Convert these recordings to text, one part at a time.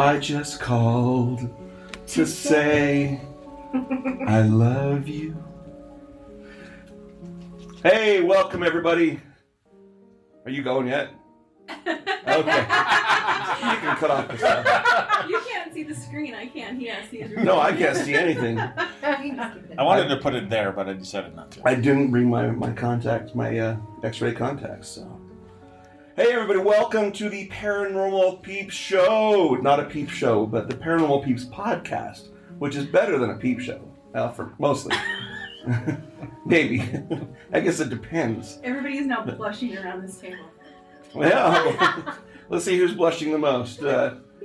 I just called to say I love you. Hey, welcome everybody. Are you going yet? Okay. You can cut off the stuff. You can't see the screen. I can. Yeah, see it. No, I can't see anything. I wanted to put it there, but I decided not to. I didn't bring my contacts, my X-ray contacts. So, hey everybody, welcome to the Paranormal Peeps Show. Not a peep show, but the Paranormal Peeps podcast, which is better than a peep show, for mostly. Maybe. I guess it depends. Everybody is now blushing around this table. Yeah. Let's see who's blushing the most.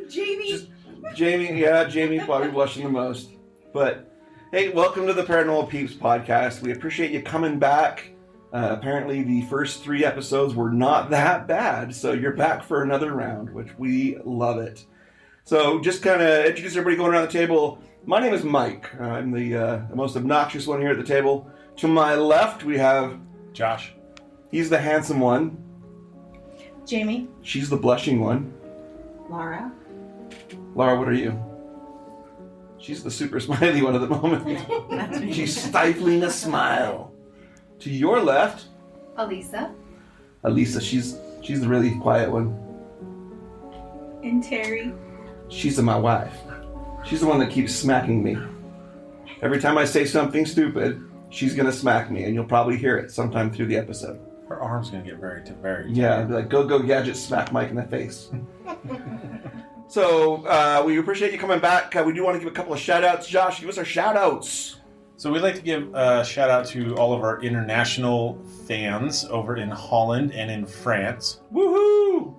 Jamie. Jamie probably blushing the most. But hey, welcome to the Paranormal Peeps podcast. We appreciate you coming back. Apparently the first 3 episodes were not that bad, so you're back for another round, which we love it. So just kind of introduce everybody going around the table. My name is Mike. I'm the most obnoxious one here at the table. To my left, we have Josh. He's the handsome one. Jamie. She's the blushing one. Laura, what are you? She's the super smiley one at the moment. That's me. She's stifling a smile. To your left, Alisa. she's the really quiet one. And Terry. She's my wife. She's the one that keeps smacking me. Every time I say something stupid, she's gonna smack me, and you'll probably hear it sometime through the episode. Her arm's gonna get very Yeah, be like go gadget, smack Mike in the face. So we appreciate you coming back. We do want to give a couple of shout outs. Josh, give us our shout outs. So we'd like to give a shout out to all of our international fans over in Holland and in France. Woohoo!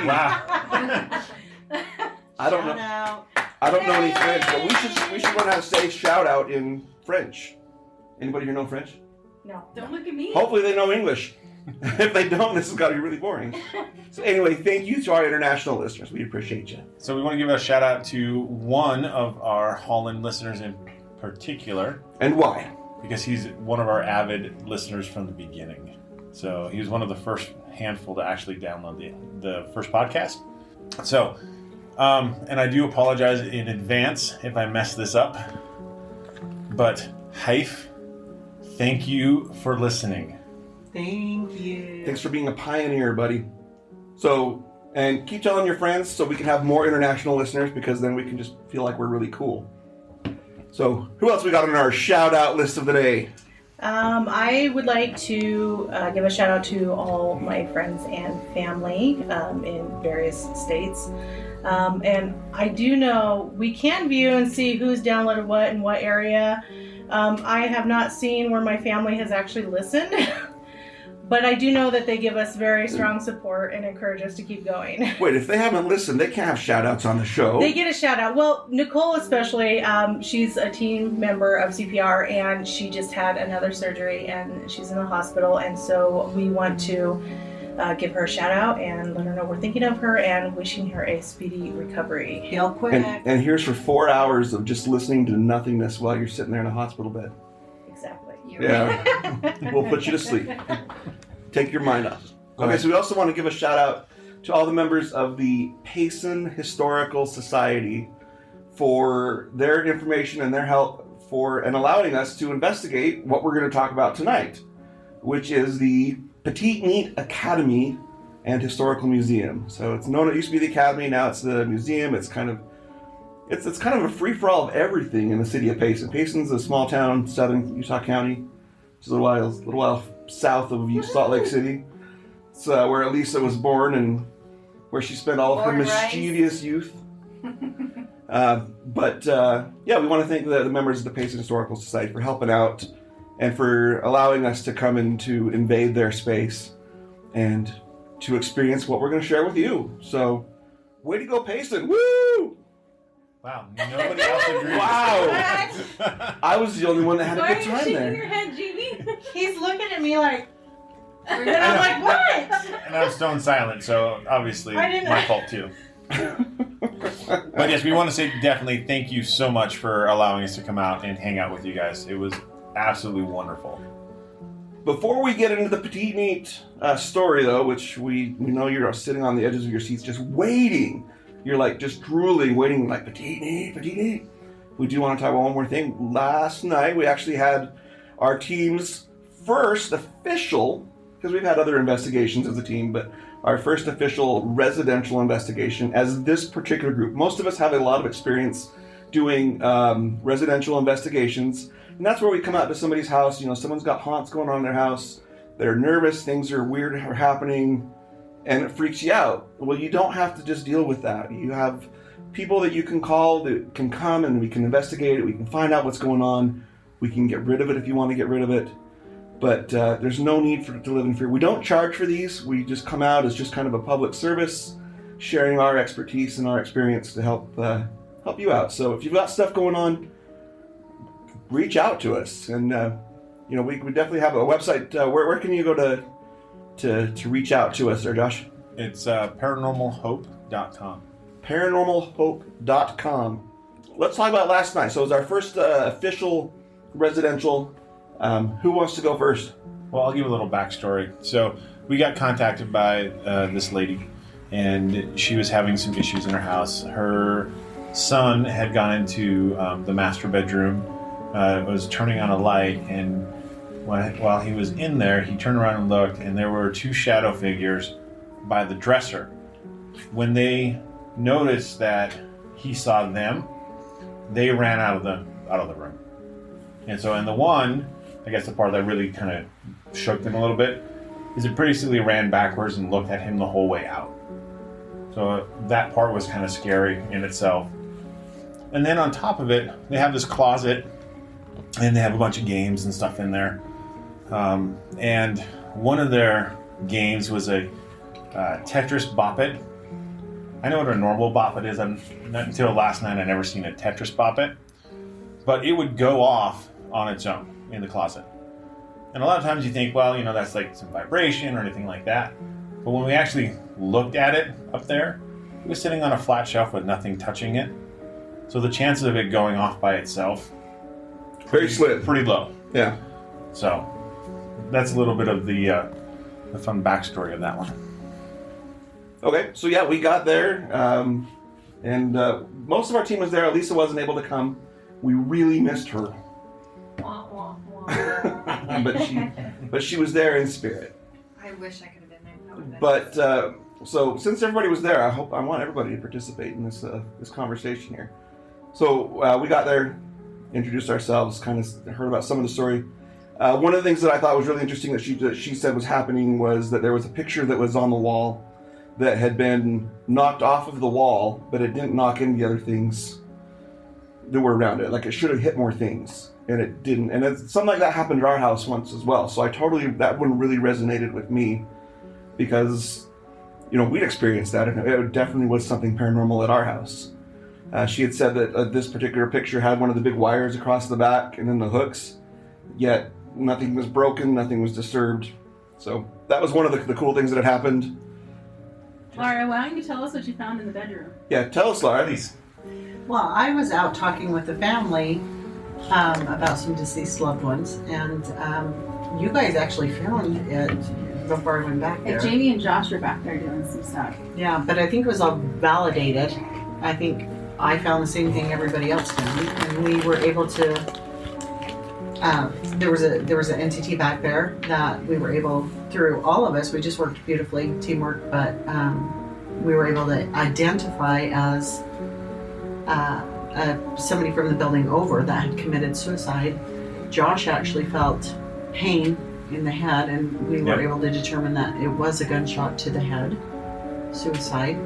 Wow. I don't know any French, but we should learn how to say shout out in French. Anybody here know French? No, don't look at me. Hopefully they know English. If they don't, this has got to be really boring. So anyway, thank you to our international listeners. We appreciate you. So we want to give a shout out to one of our Holland listeners in particular. And why? Because he's one of our avid listeners from the beginning. So he was one of the first handful to actually download the first podcast. So, and I do apologize in advance if I mess this up. But Haif, thank you for listening. Thank you. Thanks for being a pioneer, buddy. So, and keep telling your friends so we can have more international listeners, because then we can just feel like we're really cool. So, who else we got on our shout-out list of the day? I would like to give a shout out to all my friends and family in various states. And I do know we can view and see who's downloaded what in what area. I have not seen where my family has actually listened. But I do know that they give us very strong support and encourage us to keep going. Wait, if they haven't listened, they can't have shout-outs on the show. They get a shout-out. Well, Nicole especially, she's a team member of CPR, and she just had another surgery, and she's in the hospital, and so we want to give her a shout-out and let her know we're thinking of her and wishing her a speedy recovery. Real quick. And here's for 4 hours of just listening to nothingness while you're sitting there in a hospital bed. Exactly. Yeah. We'll put you to sleep. Take your mind off. Okay, so we also want to give a shout out to all the members of the Payson Historical Society for their information and their help and allowing us to investigate what we're going to talk about tonight, which is the Peteetneet Academy and Historical Museum. So it used to be the Academy, now it's the museum. It's kind of a free-for-all of everything in the city of Payson. Payson's a small town, southern Utah County, just a little while south of Salt Lake City. It's where Elisa was born and where she spent all of her mischievous youth. But we want to thank the members of the Payson Historical Society for helping out and for allowing us to come in to invade their space and to experience what we're going to share with you. So, way to go, Payson! Woo! Wow, nobody else agrees. Wow! I was the only one that had a good time there. Why are you shaking your head, Jamie? He's looking at me like, and I'm like, what? And I'm stone silent, so obviously my fault too. But yes, we want to say definitely thank you so much for allowing us to come out and hang out with you guys. It was absolutely wonderful. Before we get into the Peteetneet story, though, which we know you're sitting on the edges of your seats just waiting you're like just drooling, waiting, like, Peteetneet. We do want to talk about one more thing. Last night, we actually had our team's first official, because we've had other investigations as a team, but our first official residential investigation as this particular group. Most of us have a lot of experience doing residential investigations, and that's where we come out to somebody's house. Someone's got haunts going on in their house. They're nervous, things are weird are happening, and it freaks you out. Well, you don't have to just deal with that. You have people that you can call that can come, and we can investigate it. We can find out what's going on. We can get rid of it if you want to get rid of it. But there's no need for it to live in fear. We don't charge for these. We just come out as just kind of a public service, sharing our expertise and our experience to help you out. So if you've got stuff going on, reach out to us. And we definitely have a website. Where can you go to reach out to us there, Josh? It's paranormalhope.com. Paranormalhope.com. Let's talk about last night. So it was our first official residential. Who wants to go first? Well, I'll give a little backstory. So we got contacted by this lady, and she was having some issues in her house. Her son had gone into the master bedroom, was turning on a light, and while he was in there, he turned around and looked, and there were two shadow figures by the dresser. When they noticed that he saw them, they ran out of the room. And so in the one, I guess the part that really kind of shook them a little bit is it basically ran backwards and looked at him the whole way out. So that part was kind of scary in itself. And then on top of it, they have this closet, and they have a bunch of games and stuff in there. And one of their games was a Tetris Bop It. I know what a normal Bop It is. Not until last night I never seen a Tetris Bop It. But it would go off on its own in the closet. And a lot of times you think, well, that's like some vibration or anything like that. But when we actually looked at it up there, it was sitting on a flat shelf with nothing touching it. So the chances of it going off by itself, pretty low. Yeah. So that's a little bit of the fun backstory of that one. Okay, so yeah, we got there, and most of our team was there. Lisa wasn't able to come. We really missed her. Wah, wah, wah. but she was there in spirit. I wish I could have been there. That would've been But so since everybody was there, I want everybody to participate in this conversation here. So we got there, introduced ourselves, kind of heard about some of the story. One of the things that I thought was really interesting that she said was happening was that there was a picture that was on the wall that had been knocked off of the wall, but it didn't knock into the other things that were around it. Like it should have hit more things, and it didn't. And something like that happened at our house once as well. So that one really resonated with me because, we'd experienced that, and it definitely was something paranormal at our house. She had said that this particular picture had one of the big wires across the back and then the hooks, yet nothing was broken, nothing was disturbed. So that was one of the cool things that had happened. Laura, why don't you tell us what you found in the bedroom? Yeah, tell us, Laura. Well, I was out talking with the family about some deceased loved ones, and you guys actually found it before I went back there. Jamie and Josh are back there doing some stuff. Yeah, but I think it was all validated. I think I found the same thing everybody else found, and we were able to. There was an entity back there that we were able, through all of us, we just worked beautifully, teamwork, but we were able to identify as somebody from the building over that had committed suicide. Josh actually felt pain in the head, and we were able to determine that it was a gunshot to the head, suicide.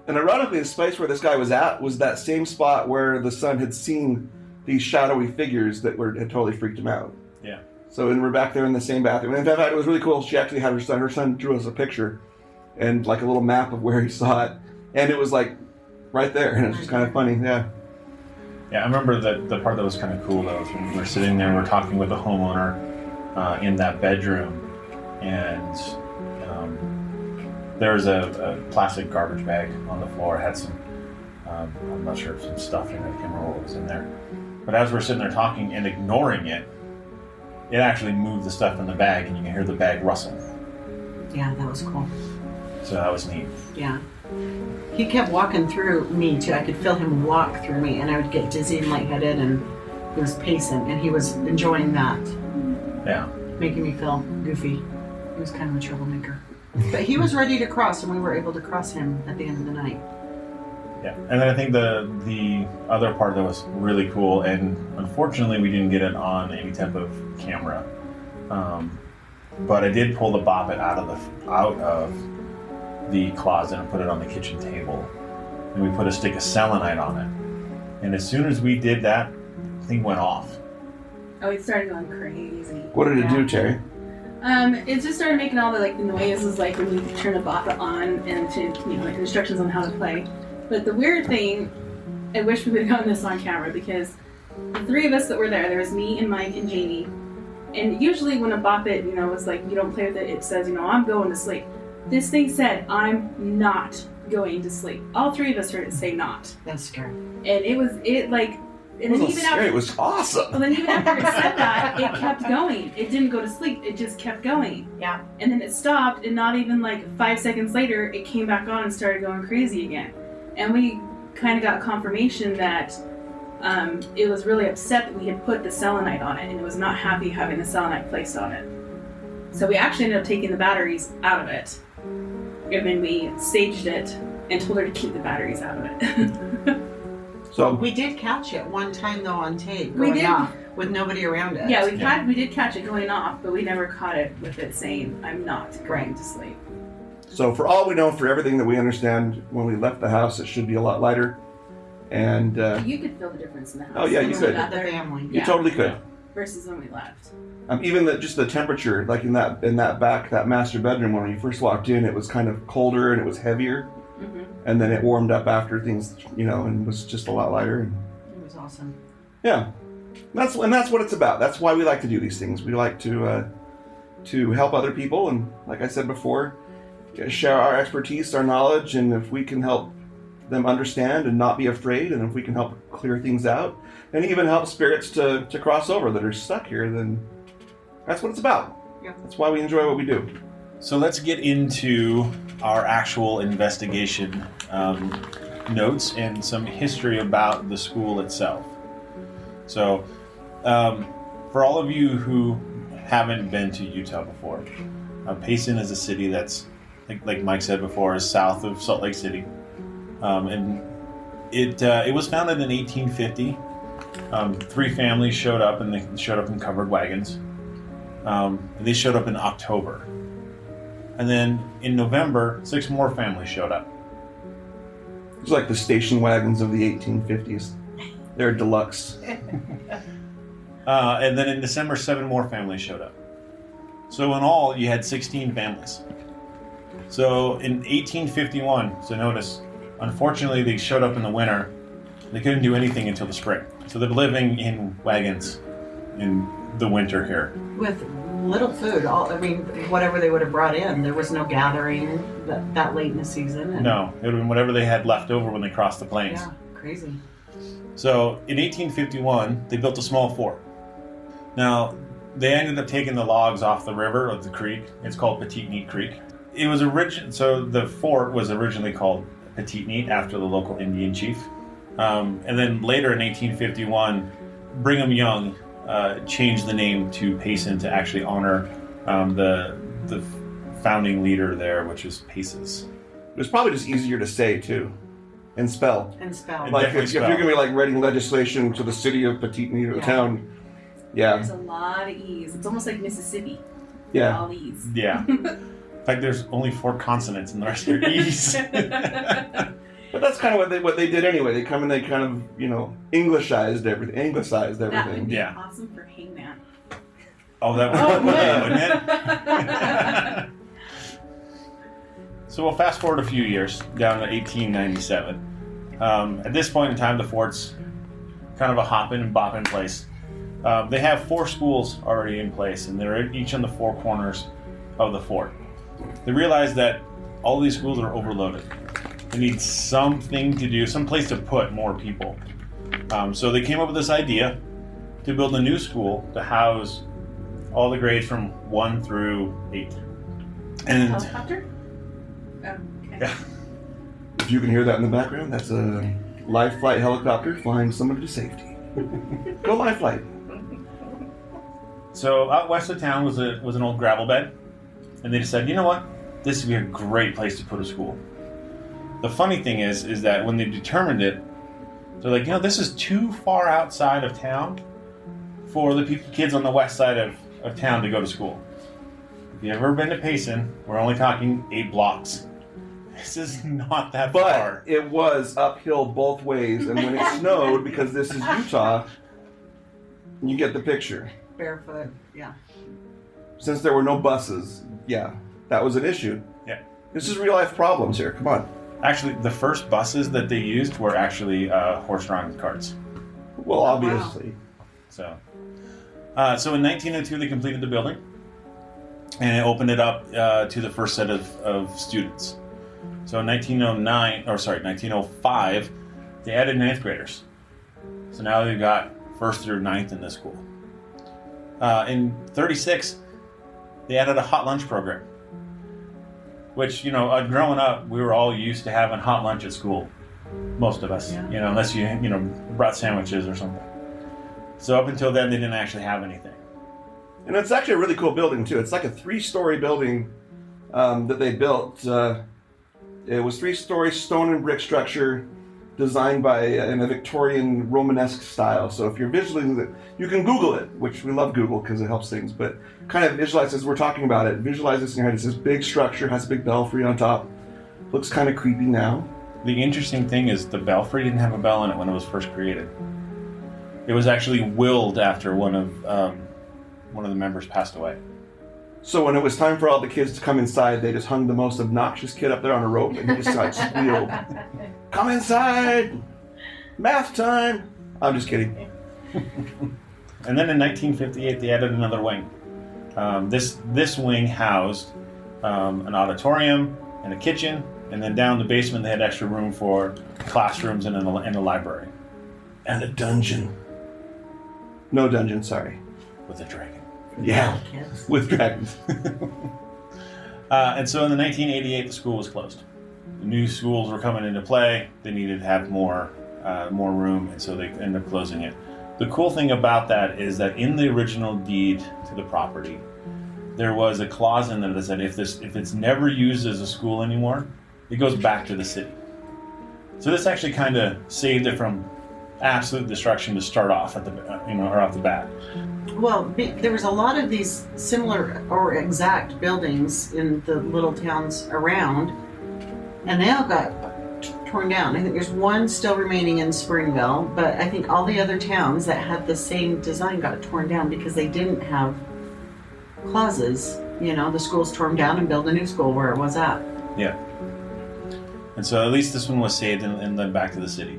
And ironically, the space where this guy was at was that same spot where the son had seen these shadowy figures that had totally freaked him out. Yeah. So and we're back there in the same bathroom. And in fact, it was really cool. She actually had her son drew us a picture and like a little map of where he saw it. And it was like right there. And it was just kind of funny. Yeah. Yeah, I remember the part that was kind of cool though was when we were sitting there and we're talking with the homeowner in that bedroom, and there was a plastic garbage bag on the floor. It had some, I'm not sure, some stuff in it. I can't remember what was in there. But as we're sitting there talking and ignoring it, it actually moved the stuff in the bag, and you can hear the bag rustle. Yeah, that was cool. So that was neat. Yeah. he kept walking through me too. I could feel him walk through me, and I would get dizzy and lightheaded, and he was pacing, and he was enjoying that, Yeah. making me feel goofy. He was kind of a troublemaker. But he was ready to cross, and we were able to cross him at the end of the night. Yeah, and then I think the other part that was really cool, and unfortunately we didn't get it on any type of camera, but I did pull the boppet out of the closet and put it on the kitchen table, and we put a stick of selenite on it, and as soon as we did that, the thing went off. Oh, it started going crazy. What did it do, Terry? It just started making all the like noises, like when you turn the bopper on, and to like instructions on how to play. But the weird thing, I wish we would have gotten this on camera, because the three of us that were there was me and Mike and Jamie. And usually when a bop it, was like, you don't play with it, it says, I'm going to sleep. This thing said, I'm not going to sleep. All three of us heard it say not. That's scary. And it wasn't scary. It was awesome. Well, then even after it said that, it kept going. It didn't go to sleep. It just kept going. Yeah. And then it stopped, and not even like 5 seconds later, it came back on and started going crazy again. And we kind of got confirmation that it was really upset that we had put the selenite on it, and it was not happy having the selenite placed on it. So we actually ended up taking the batteries out of it. And then we staged it and told her to keep the batteries out of it. So We did catch it one time though on tape, We going did. off with nobody around us. Yeah, we did catch it going off, but we never caught it with it saying, I'm not going to sleep. So for all we know, for everything that we understand, when we left the house, it should be a lot lighter. And You could feel the difference in the house. Oh, yeah, you when we could. got The there family. you totally could. versus when we left. Even just the temperature, like in that master bedroom when you first walked in, it was kind of colder and it was heavier. Mm-hmm. And then it warmed up after things, and was just a lot lighter. And It was awesome. yeah, that's what it's about. That's why we like to do these things. We like to help other people, and like I said before, share our expertise, our knowledge, and if we can help them understand and not be afraid, and if we can help clear things out, and even help spirits to cross over that are stuck here, then that's what it's about. Yeah. That's why we enjoy what we do. So let's get into our actual investigation notes and some history about the school itself. So, for all of you who haven't been to Utah before, Payson is a city that's, like Mike said before, is south of Salt Lake City, and it was founded in 1850. 3 families showed up, and they showed up in covered wagons. They showed up in October. And then in November, 6 more families showed up. It's like the station wagons of the 1850s. They're deluxe. And then in December, 7 more families showed up. So in all, you had 16 families. So in 1851, so notice, unfortunately, they showed up in the winter. They couldn't do anything until the spring. So they're living in wagons in the winter here. With little food, whatever they would have brought in. There was no gathering that late in the season. And No, it would have been whatever they had left over when they crossed the plains. yeah, crazy. So in 1851, they built a small fort. Now, they ended up taking the logs off the river, of the creek. It's called Peteetneet Creek. It was so the fort was originally called Peteetneet after the local Indian chief. And then later in 1851, Brigham Young changed the name to Payson to actually honor the founding leader there, which is Paces. It was probably just easier to say too, and spell. And spell. And Like definitely if you're going to be like writing legislation to the city of Peteetneet or the Yeah. town, yeah, There's a lot of E's. It's almost like Mississippi. yeah. All E's. Yeah. In fact, there's only 4 consonants and the rest are E's. But that's kind of what they did anyway. They come and they kind of Anglicized everything. That would be Yeah. awesome for Hangman. Oh, that would wouldn't it? So we'll fast forward a few years, down to 1897. At this point in time, the fort's kind of a hopping and bopping place. They have 4 schools already in place, and they're each on the 4 corners of the fort. They realize that all these schools are overloaded. They need something to do, some place to put more people. So they came up with this idea to build a new school to house all the grades from 1 through 8. And Helicopter? Oh, okay. yeah. you can hear that in the background, that's a life flight helicopter flying somebody to safety. Go life flight. So out west of town was an old gravel bed, and they decided, you know what, this would be a great place to put a school. The funny thing is that when they determined it, they're like, this is too far outside of town for the kids on the west side of town to go to school. If you've ever been to Payson, we're only talking 8 blocks. This is not that far. But it was uphill both ways, and when it snowed, because this is Utah, you get the picture. Barefoot, yeah. Since there were no buses, yeah, that was an issue. Yeah. This is real life problems here, come on. Actually, the first buses that they used were actually horse-drawn carts. Well, obviously. So in 1902, they completed the building, and it opened it up to the first set of students. So in 1905, they added 9th graders. So now they've got 1st through 9th in this school. In 36, they added a hot lunch program, which, growing up, we were all used to having hot lunch at school. Most of us, unless you brought sandwiches or something. So up until then, they didn't actually have anything. And it's actually a really cool building, too. It's like a 3-story building that they built. It was 3-story stone and brick structure designed by in a Victorian Romanesque style. So if you're visualizing it, you can Google it, which we love Google because it helps things, but kind of visualize as we're talking about it. Visualize this in your head. It's this big structure, has a big belfry on top. Looks kind of creepy now. The interesting thing is the belfry didn't have a bell in it when it was first created. It was actually willed after one of the members passed away. So when it was time for all the kids to come inside, they just hung the most obnoxious kid up there on a rope, and he just like squealed, "Come inside! Math time!" I'm just kidding. And then in 1958, they added another wing. This wing housed an auditorium and a kitchen, and then down the basement they had extra room for classrooms and a library. And a dungeon. No dungeon, sorry. With a dragon. Yeah, with dragons. And so in the 1988, the school was closed. The new schools were coming into play. They needed to have more room, and so they ended up closing it. The cool thing about that is that in the original deed to the property, there was a clause in there that said if it's never used as a school anymore, it goes back to the city. So this actually kind of saved it from absolute destruction to start off at or off the bat. Well, there was a lot of these similar or exact buildings in the little towns around, and they all got torn down. I think there's one still remaining in Springville, but I think all the other towns that had the same design got torn down because they didn't have clauses. The schools tore them down and built a new school where it was at. Yeah. And so at least this one was saved and then back to the city.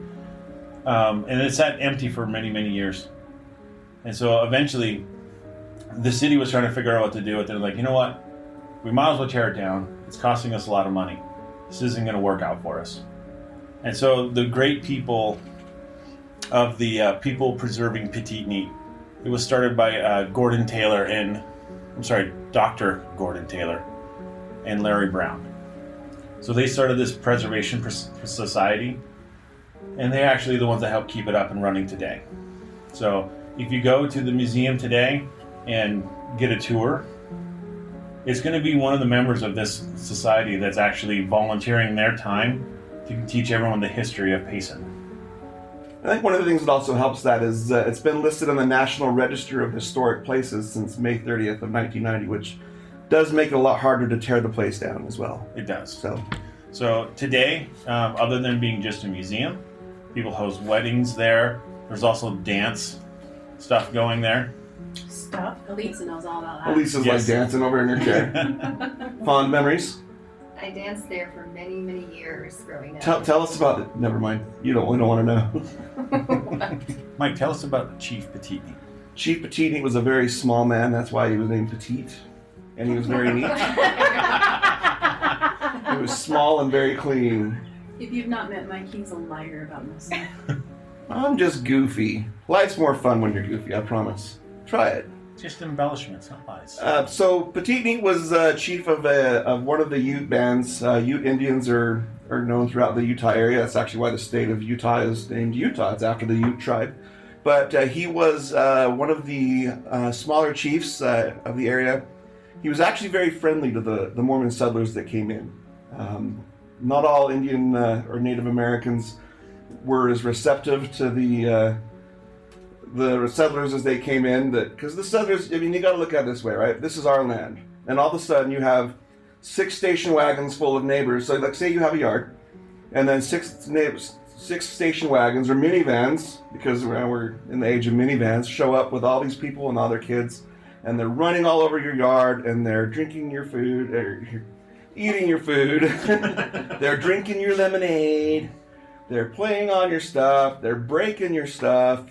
And it sat empty for many, many years. And so eventually, the city was trying to figure out what to do with it. They're like, you know what? We might as well tear it down. It's costing us a lot of money. This isn't going to work out for us. And so the great people of the People Preserving Peteetneet, it was started by Dr. Gordon Taylor and Larry Brown. So they started this preservation society, and they're actually the ones that help keep it up and running today. So if you go to the museum today and get a tour, it's going to be one of the members of this society that's actually volunteering their time to teach everyone the history of Payson. I think one of the things that also helps that is it's been listed on the National Register of Historic Places since May 30th of 1990, which does make it a lot harder to tear the place down as well. It does. So today, other than being just a museum, people host weddings there. There's also dance stuff going there. Stuff. Elisa knows all about that. Elisa's Yes. like dancing over in her chair. Fond memories? I danced there for many, many years growing up. Tell us about it. Never mind. We don't want to know. Mike, tell us about Chief Peteetneet. Chief Peteetneet was a very small man. That's why he was named Petite. And he was very neat. He was small and very clean. If you've not met Mike, he's a liar about most stuff. I'm just goofy. Life's more fun when you're goofy, I promise. Try it. Just embellishments, not lies. So Peteetneet was chief of one of the Ute bands. Ute Indians are known throughout the Utah area. That's actually why the state of Utah is named Utah. It's after the Ute tribe. But he was one of the smaller chiefs of the area. He was actually very friendly to the Mormon settlers that came in. Not all Indian or Native Americans were as receptive to the settlers as they came in, because the settlers, I mean, you got to look at it this way, right? This is our land, and all of a sudden you have 6 station wagons full of neighbors. So, like, say you have a yard, and then 6 station wagons or minivans, because we're in the age of minivans, show up with all these people and all their kids, and they're running all over your yard, and they're drinking your food, or eating your food, they're drinking your lemonade, they're playing on your stuff, they're breaking your stuff.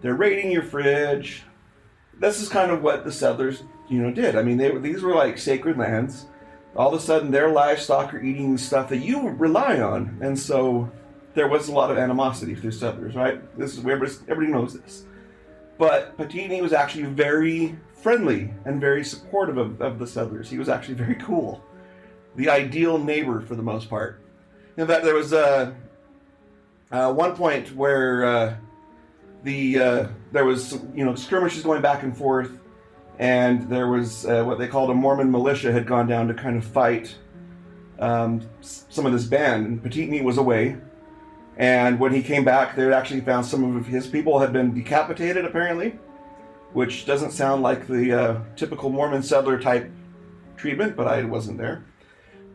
They're raiding your fridge. This is kind of what the settlers, did. I mean, these were like sacred lands. All of a sudden, their livestock are eating stuff that you rely on, and so there was a lot of animosity through settlers, right? This is where everybody knows this. But Peteetneet was actually very friendly and very supportive of the settlers. He was actually very cool, the ideal neighbor for the most part. In fact, there was one point where. There was skirmishes going back and forth, and there was what they called a Mormon militia had gone down to kind of fight some of this band, and Peteetneet was away, and when he came back, they had actually found some of his people had been decapitated, apparently, which doesn't sound like the typical Mormon settler type treatment, but I wasn't there.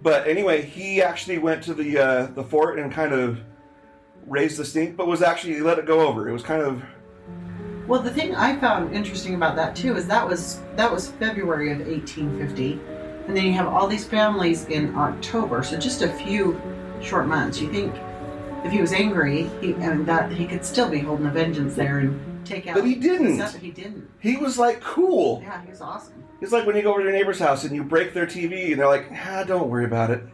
But anyway, he actually went to the fort and kind of raised the stink, but was actually let it go over. It was kind of... Well, the thing I found interesting about that too is that was February of 1850, and then you have all these families in October, so just a few short months. You think if he was angry, he could still be holding a vengeance there and take out... But he didn't. He didn't. He was like cool. Yeah, he was awesome. It's like when you go over to your neighbor's house and you break their TV, and they're like, don't worry about it.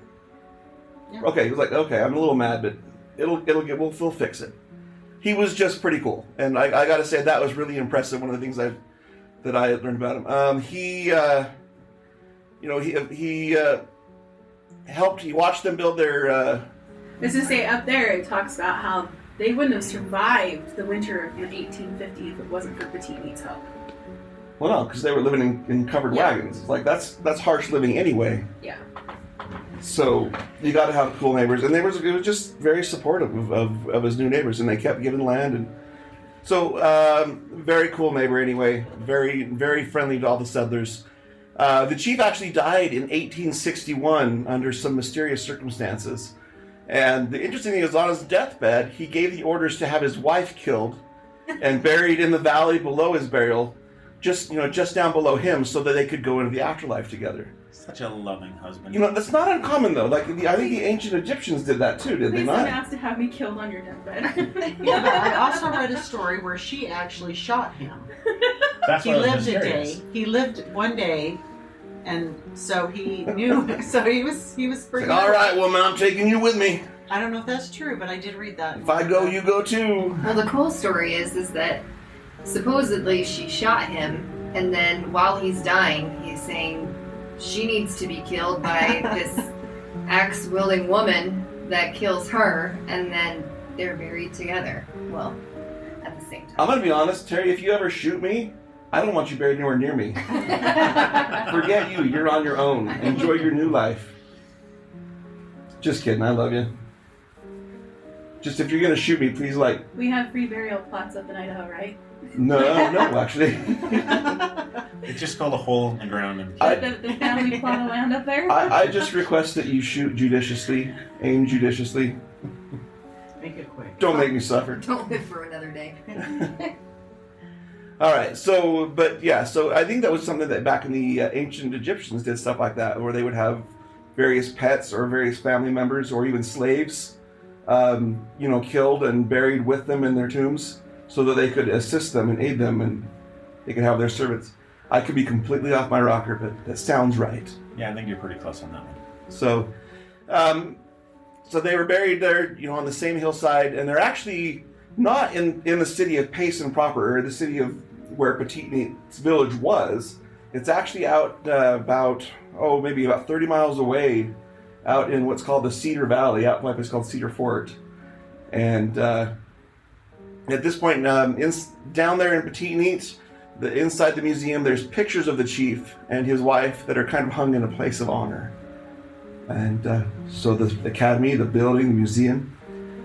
Yeah. Okay, he was like, okay, I'm a little mad, but we'll fix it. He was just pretty cool, and I got to say that was really impressive. One of the things that I had learned about him. He helped. He watched them build their. Let's just say up there it talks about how they wouldn't have survived the winter of 1850 if it wasn't for Peteetneet's help. Well, no, because they were living in covered wagons. Like that's harsh living anyway. Yeah. So you got to have cool neighbors, and it was just very supportive of his new neighbors, and they kept giving land, and so very cool neighbor anyway, very very friendly to all the settlers. The chief actually died in 1861 under some mysterious circumstances, and the interesting thing is on his deathbed he gave the orders to have his wife killed and buried in the valley below his burial, just down below him, so that they could go into the afterlife together. Such a loving husband. That's not uncommon though. Like I think the ancient Egyptians did that too, did they not? Please don't ask to have me killed on your deathbed. Yeah, but I also read a story where she actually shot him. That's He lived a day. He lived one day, and so he knew. So he was pretty. Like, all right, woman, I'm taking you with me. I don't know if that's true, but I did read that. If I go, you go too. Well, the cool story is that supposedly she shot him, and then while he's dying, he's saying she needs to be killed by this axe-wielding woman that kills her, and then they're buried together. Well, at the same time. I'm gonna be honest, Terry. If you ever shoot me, I don't want you buried anywhere near me. Forget you. You're on your own. Enjoy your new life. Just kidding. I love you. Just if you're gonna shoot me, please We have free burial plots up in Idaho, right? No, actually. It's just called a hole in the ground. And The family plot of land up there? I just request that you shoot judiciously, aim judiciously. Make it quick. Don't make me suffer. Don't live for another day. All right, so I think that was something that back in the ancient Egyptians did stuff like that, where they would have various pets or various family members or even slaves, killed and buried with them in their tombs, so that they could assist them and aid them, and they could have their servants. I could be completely off my rocker, but that sounds right. yeah, I think you're pretty close on that one. So, so they were buried there, on the same hillside, and they're actually not in the city of Payson proper, or the city of where Peteetneet's village was. It's actually out maybe about 30 miles away, out in what's called the Cedar Valley, out by a place called Cedar Fort. And at this point, down there in Peteetneet, inside the museum, there's pictures of the chief and his wife that are kind of hung in a place of honor. And so the academy, the building, the museum,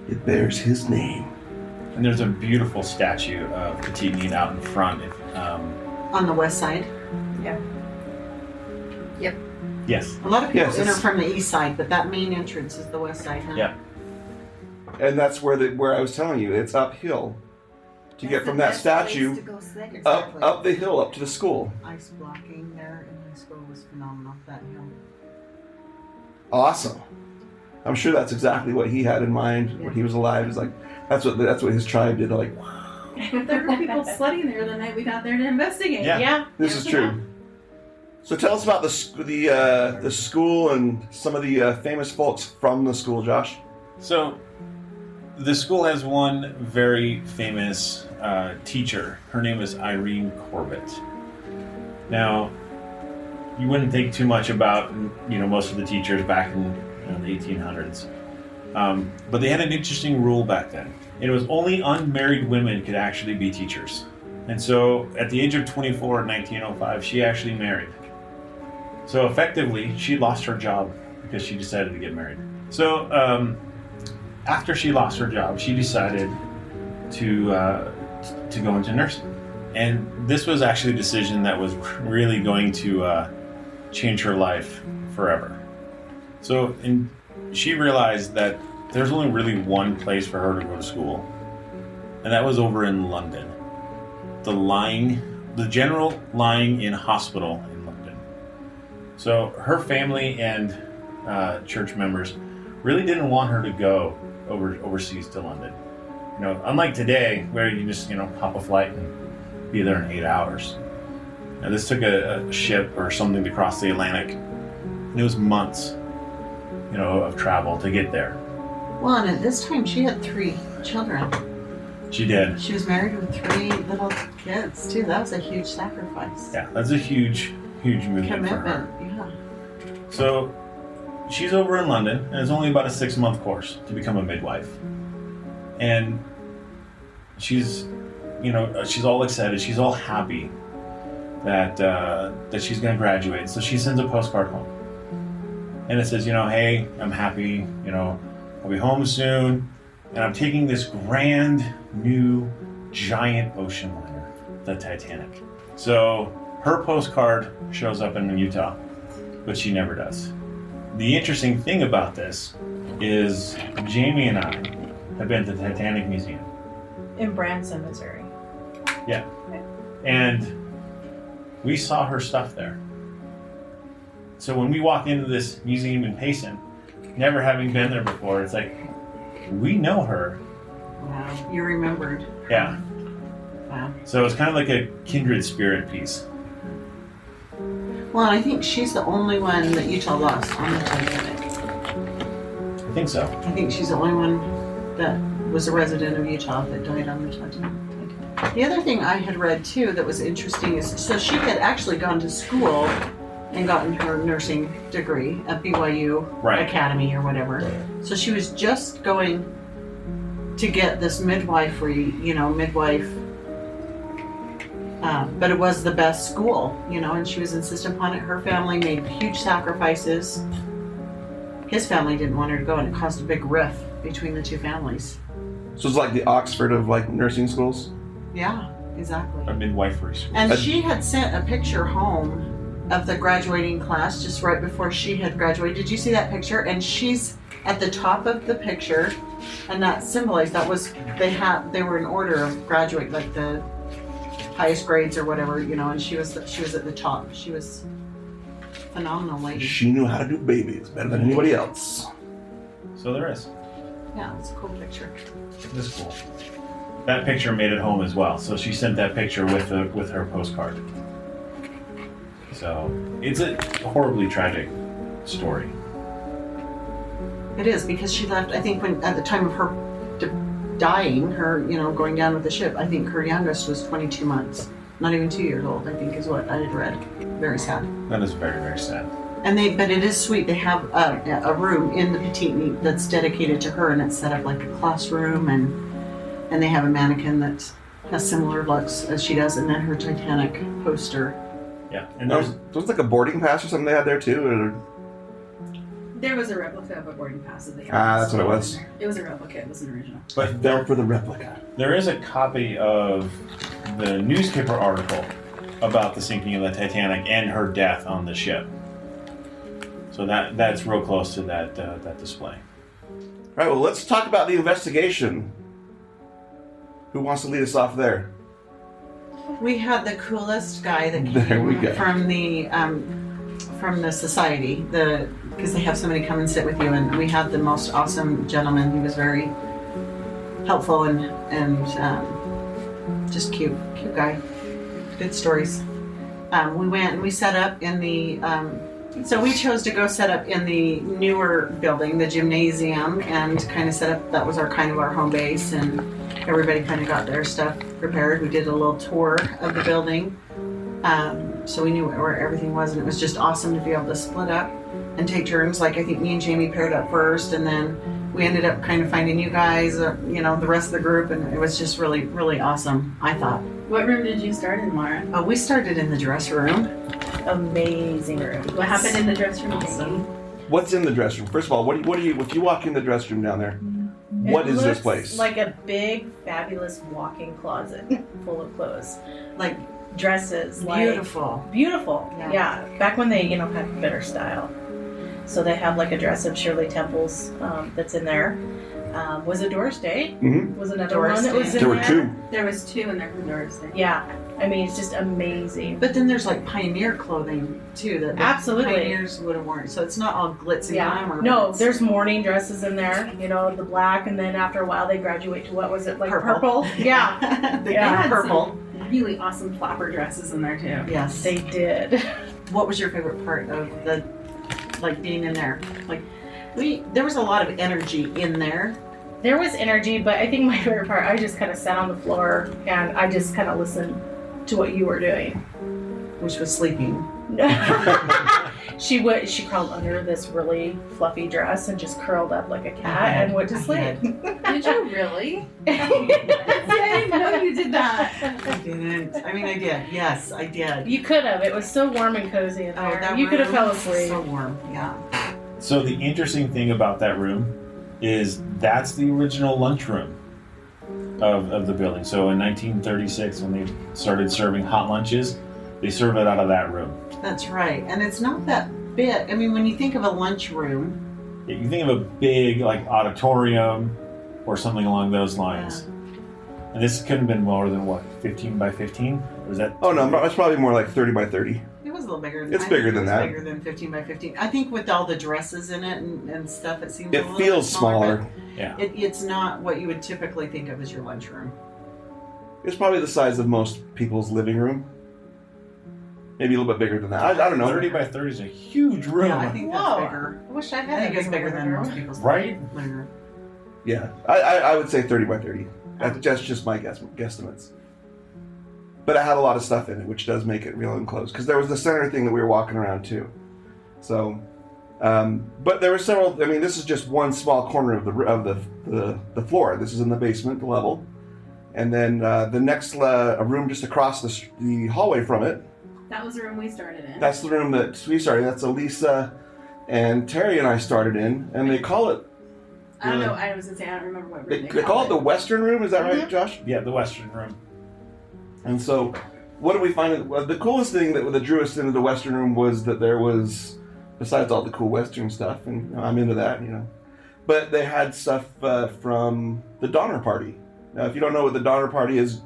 it bears his name. And there's a beautiful statue of Peteetneet out in front. On the west side. Yeah. Yes. A lot of people Yes, enter it's- from the east side, but that main entrance is the west side. Huh? Yeah. And that's where I was telling you, it's uphill to get from that statue up the hill up to the school. Ice blocking there in high school was phenomenal. That hill. Awesome. I'm sure that's exactly what he had in mind when he was alive. It's like that's what his tribe did. Like, There were people sledding there the night we got there to investigate. Yeah. this is true. So tell us about the school and some of the famous folks from the school, Josh. So, the school has one very famous teacher. Her name is Irene Corbett. Now, you wouldn't think too much about most of the teachers back in the 1800s, but they had an interesting rule back then. It was only unmarried women could actually be teachers, and so at the age of 24 in 1905, she actually married. So effectively, she lost her job because she decided to get married. So after she lost her job, she decided to go into nursing. And this was actually a decision that was really going to change her life forever. So she realized that there's only really one place for her to go to school, and that was over in London. The general lying-in hospital in London. So her family and church members really didn't want her to go overseas to London. Unlike today, where you just hop a flight and be there in 8 hours. Now this took a ship or something to cross the Atlantic, and it was months, of travel to get there. Well, and at this time she had 3 children. She did. She was married with 3 little kids too. That was a huge sacrifice. Yeah, that's a huge movement for her. Commitment. Yeah. So she's over in London, and it's only about a 6-month course to become a midwife. And she's all excited. She's all happy that she's going to graduate. So she sends a postcard home, and it says, hey, I'm happy. I'll be home soon, and I'm taking this grand new giant ocean liner, the Titanic. So her postcard shows up in Utah, but she never does. The interesting thing about this is Jamie and I have been to the Titanic Museum. In Branson, Missouri. Yeah. And we saw her stuff there. So when we walk into this museum in Payson, never having been there before, it's like, we know her. Wow. You remembered. Yeah. Wow. So it's kind of like a kindred spirit piece. Well, I think she's the only one that Utah lost on the Titanic. I think so. I think she's the only one that was a resident of Utah that died on the Titanic. The other thing I had read too that was interesting is, so she had actually gone to school and gotten her nursing degree at BYU Right. Academy or whatever. So she was just going to get this midwifery, midwife. But it was the best school, and she was insistent upon it. Her family made huge sacrifices. His family didn't want her to go, and it caused a big rift between the 2 families. So it's like the Oxford of nursing schools. Yeah, exactly. A midwifery school. And she had sent a picture home of the graduating class just right before she had graduated. Did you see that picture? And she's at the top of the picture, and that symbolized that was they were in order of graduate, like the highest grades or whatever, and she was at the top. She was a phenomenal lady. She knew how to do babies better than anybody else. So there is. Yeah, it's a cool picture. This is cool. That picture made it home as well. So she sent that picture with her postcard. So it's a horribly tragic story. It is, because she left, I think, when at the time of her dying, her, going down with the ship, I think her youngest was 22 months. not even 2 years old, I think is what I had read. Very sad. That is very, very sad. But it is sweet. They have a room in the Peteetneet that's dedicated to her, and it's set up like a classroom, and they have a mannequin that has similar looks as she does, and then her Titanic poster. Yeah, and There was like a boarding pass or something they had there too. There was a replica of a boarding pass that they had. That's what it was. It was a replica. It wasn't original. but There for the replica. there is a copy of the newspaper article about the sinking of the Titanic and her death on the ship. So that's real close to that display. All right, well, let's talk about the investigation. Who wants to lead us off there? We had the coolest guy that There we go. from the society, because they have somebody come and sit with you, and we had the most awesome gentleman. He was very helpful and just cute guy. Good stories. We went and we set up in the. So we chose to go set up in the newer building, the gymnasium, and kind of set up. That was our home base, and everybody kind of got their stuff prepared. We did a little tour of the building, so we knew where everything was, and it was just awesome to be able to split up and take turns. Like I think me and Jamie paired up first, and then we ended up kind of finding you guys, the rest of the group, and it was just really, really awesome. I thought. What room did you start in, Mara? We started in the dressing room. Amazing room. What happened in the dressing room? Awesome. What's in the dressing room? First of all, what do you if you walk in the dressing room down there? What is this place? Like a big, fabulous walk-in closet full of clothes, Like dresses, beautiful. beautiful. Yeah. Back when they, had better style. So they have like a dress of Shirley Temple's that's in there. Was it Doris Day? Mm-hmm. Was another Doris one that Day. was in There there? were two. There was two in there from Doris Day. Yeah. I mean, it's just amazing. But then there's like pioneer clothing too that the Absolutely. pioneers would have worn. So it's not all glitz and glamour. No, but it's there's morning dresses in there, the black, and then after a while they graduate to what was it, like Purple. Yeah. they Yeah. got purple. Really awesome flapper dresses in there too. Yes. They did. What was your favorite part of the being in there? There was a lot of energy in there. There was energy, but I think my favorite part, I just kind of sat on the floor and I just kind of listened to what you were doing. Which was sleeping. She crawled under this really fluffy dress and just curled up like a cat and went to I sleep. Did you really? I didn't know you did that. I didn't. I mean, I did. Yes, I did. You could have. It was so warm and cozy in there. that You could have room fell was asleep. So warm. Yeah. So the interesting thing about that room is that's the original lunchroom of the building. So in 1936, when they started serving hot lunches, they served it out of that room. That's right. And it's not that big. I mean, when you think of a lunchroom, Yeah, you think of a big auditorium or something along those lines. And this couldn't have been more than 15 by 15? Or is that? Oh no, it's probably more like 30 by 30. it was a little bigger. It's bigger than that. Bigger than 15 by 15. I think with all the dresses in it and stuff, it seems. It a little feels bit smaller. smaller. Yeah. But it's not what you would typically think of as your lunchroom. It's probably the size of most people's living room. Maybe a little bit bigger than that. I don't know. 30 by 30 is a huge room. Yeah, I think that's Whoa. bigger. I wish I I had think that it's bigger than room. most people's Right? living room. Yeah, I would say 30 by 30. That's just my guesstimates. But it had a lot of stuff in it, which does make it real enclosed. Because there was the center thing that we were walking around too. So, but there were several. I mean, this is just one small corner of the floor. This is in the basement level, and then the next a room just across the hallway from it. That was the room we started in. That's the room that we started. That's Elisa and Terry and I started in, and they call it. I don't know. I was gonna say I don't remember what room They call it the Western Room. Is that right, Mhm. Josh? Yeah, the Western room. And so, what did we find? Well, the coolest thing that drew us into the Western Room was that there was, besides all the cool Western stuff, and I'm into that, but they had stuff from the Donner Party. Now, if you don't know what the Donner Party is,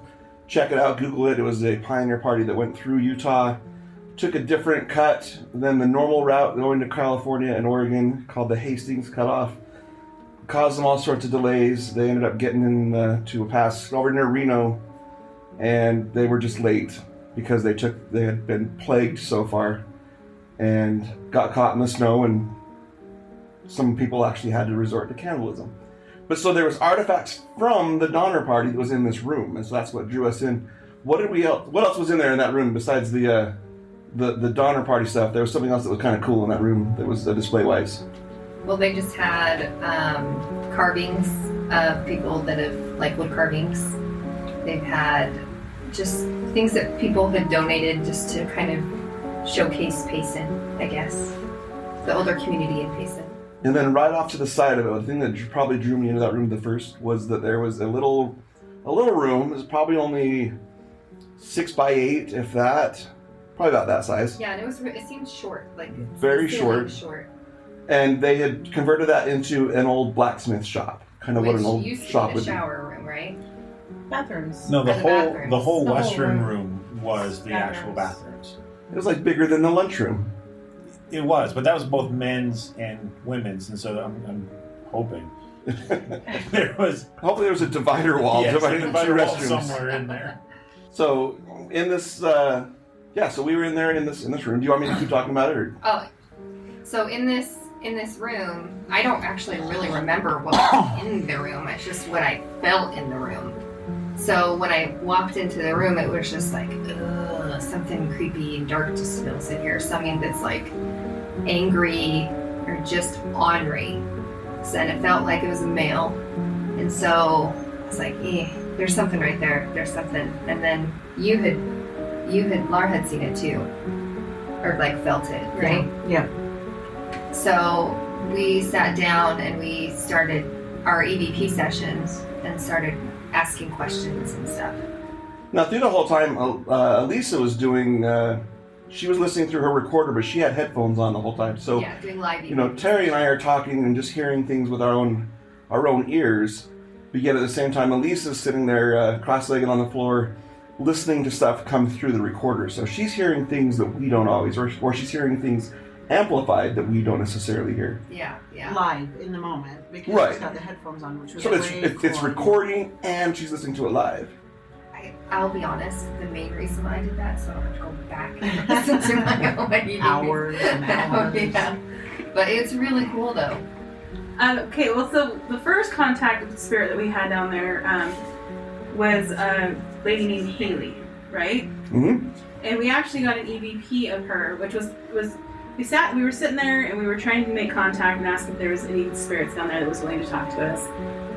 check it out, Google it. It was a pioneer party that went through Utah, took a different cut than the normal route going to California and Oregon, called the Hastings Cutoff. Caused them all sorts of delays. They ended up getting in to a pass over near Reno, and they were just late because they had been plagued so far and got caught in the snow, and some people actually had to resort to cannibalism. But so there was artifacts from the Donner Party that was in this room, and so that's what drew us in. What else was in there in that room besides the Donner Party stuff? There was something else that was kind of cool in that room that was display-wise. Well, they just had carvings of people that have, like wood carvings. They've had just things that people had donated just to kind of showcase Payson, I guess. The older community in Payson. And then right off to the side of it, the thing that probably drew me into that room the first was that there was a little room. It was probably only 6 by 8, if that. Probably about that size. Yeah, and it seemed short, like very short. And they had converted that into an old blacksmith shop, kind of what an old shop would be. Shower room, right? Bathrooms. No, the bathrooms. whole The whole Western room. room was the actual bathrooms. It was like bigger than the lunchroom. It was, but that was both men's and women's, and so I'm hoping there was. Hopefully there was a divider wall dividing the two restrooms somewhere in there. So in this, so we were in there in this room. Do you want me to keep talking about it? Or? Oh, so in this room, I don't actually really remember what was in the room. It's just what I felt in the room. So when I walked into the room, it was just like, ugh, something creepy and dark just feels in here. Something that's like angry or just ornery. So, and it felt like it was a male. And so I was like, there's something right there. There's something. And then Laura had seen it too. Or like felt it, right? Yeah. So we sat down and we started our EVP sessions and started asking questions and stuff. Now through the whole time, Elisa was doing, she was listening through her recorder, but she had headphones on the whole time. So, yeah, doing live EVP. You know, Terry and I are talking and just hearing things with our own ears. But yet at the same time, Elisa's sitting there cross-legged on the floor, listening to stuff come through the recorder. So she's hearing things that we don't always, or she's hearing things amplified that we don't necessarily hear. Yeah. Live in the moment because Right. she's got the headphones on, which was So it's recording and she's listening to it live. I'll be honest, the main reason why I did that, so I don't have to go back and listen to my own EVP. Hours and hours. Yeah. But it's really cool though. Okay, well, so the first contact with the spirit that we had down there was a lady named Haley, right? Mm-hmm. And we actually got an EVP of her, which was we were sitting there and we were trying to make contact and ask if there was any spirits down there that was willing to talk to us.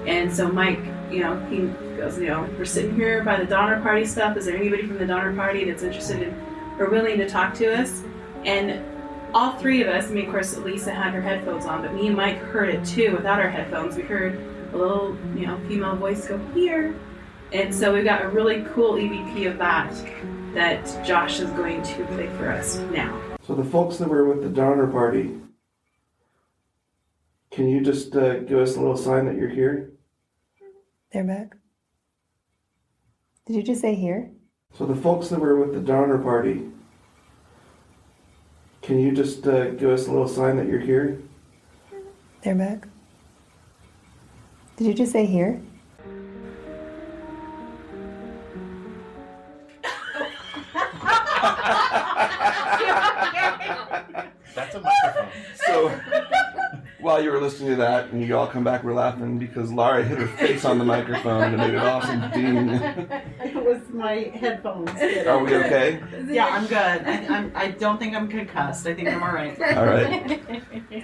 And so Mike, he goes, we're sitting here by the Donner Party stuff. Is there anybody from the Donner Party that's interested in or willing to talk to us? And all three of us, of course, Lisa had her headphones on, but me and Mike heard it too without our headphones. We heard a little, female voice go, here. And so we got a really cool EVP of that Josh is going to play for us now. So the folks that were with the Donner Party, can you just give us a little sign that you're here? They're back. Did you just say here? So the folks that were with the Donner Party, can you just give us a little sign that you're here? They're back. Did you just say here? That's a microphone. So while you were listening to that and you all come back, we're laughing because Laura hit her face on the microphone and it made an awesome ding. It was my headphones. Are we okay? Yeah, I'm good. I don't think I'm concussed. I think I'm all right. All right.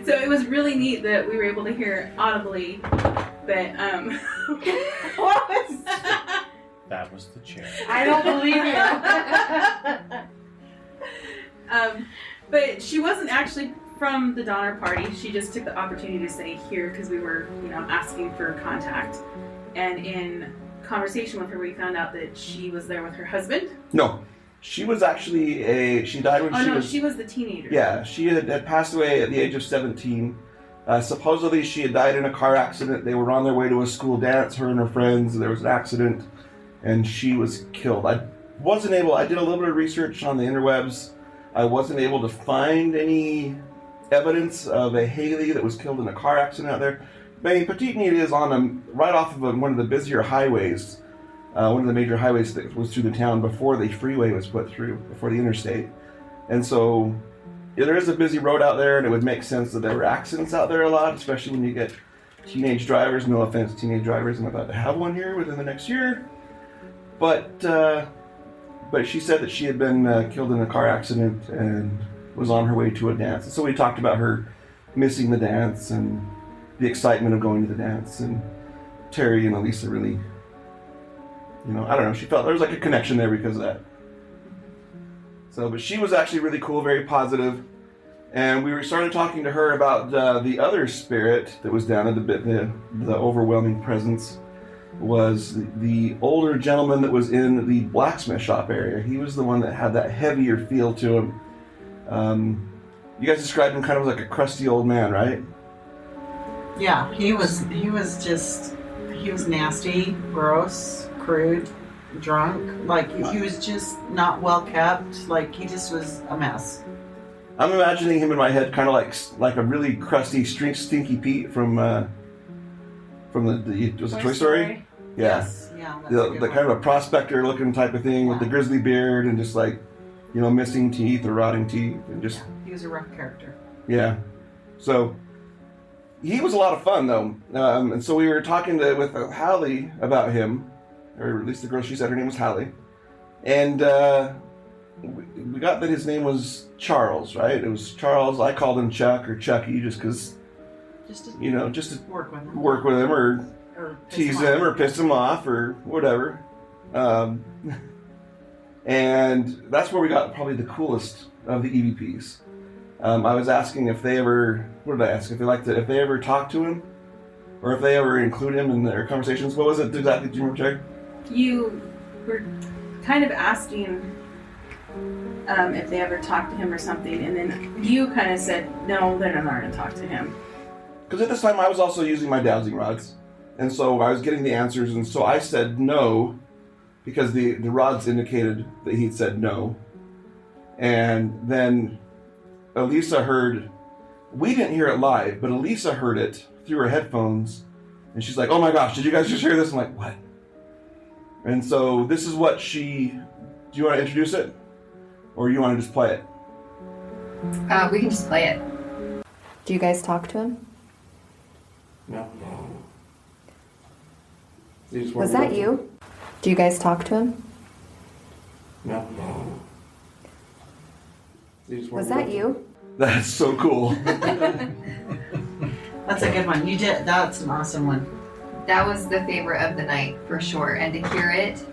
So it was really neat that we were able to hear audibly, but What was That was the chair. I don't believe you. But she wasn't actually from the Donner Party. She just took the opportunity to say here because we were, asking for contact. And in conversation with her, we found out that she was there with her husband. No, she was actually she died when she was the teenager. Yeah, she had passed away at the age of 17. Supposedly she had died in a car accident. They were on their way to a school dance, her and her friends. There was an accident and she was killed. I did a little bit of research on the interwebs. I wasn't able to find any evidence of a Haley that was killed in a car accident out there. But Peteetneet is on right off of one of the busier highways, one of the major highways that was through the town before the freeway was put through, before the interstate. And so there is a busy road out there, and it would make sense that there were accidents out there a lot, especially when you get teenage drivers. No offense, teenage drivers. I'm about to have one here within the next year. But but she said that she had been killed in a car accident and was on her way to a dance. And so we talked about her missing the dance and the excitement of going to the dance. And Terry and Elisa really, I don't know, she felt there was like a connection there because of that. So, but she was actually really cool, very positive. And we started talking to her about the other spirit that was down at the overwhelming presence was the older gentleman that was in the blacksmith shop area. He was the one that had that heavier feel to him. You guys described him kind of like a crusty old man, right? Yeah, he was nasty, gross, crude, drunk. Like, he was just not well kept. Like, he just was a mess. I'm imagining him in my head kind of like a really crusty, Stinky Pete from the was it Toy Story? Yeah. Yes. Yeah. That's The kind of a prospector looking type of thing with the grizzly beard and just like, missing teeth or rotting teeth and just. Yeah, he was a rough character. Yeah. So he was a lot of fun though, and so we were talking with Hallie about him, or at least the girl, she said her name was Hallie, and we got that his name was Charles, right? It was Charles. I called him Chuck or Chucky just because, just to work with him or tease him or piss him off or whatever. And that's where we got probably the coolest of the EVPs. I was asking if they ever, what did I ask? If they ever talked to him, or if they ever include him in their conversations. What was it exactly? Do you remember, Jerry? You were kind of asking if they ever talked to him or something, and then you kind of said, no, they're not going to talk to him. Because at this time I was also using my dowsing rods, and so I was getting the answers, and so I said no, because the rods indicated that he'd said no. And then Elisa heard, we didn't hear it live, but Elisa heard it through her headphones, and she's like, oh my gosh, did you guys just hear this? I'm like, what? And so this is what do you want to introduce it? Or you want to just play it? We can just play it. Do you guys talk to him? No. Was that you? Do you guys talk to him? No. Was that you? That's so cool. That's a good one. You did. That's an awesome one. That was the favorite of the night for sure, and to hear it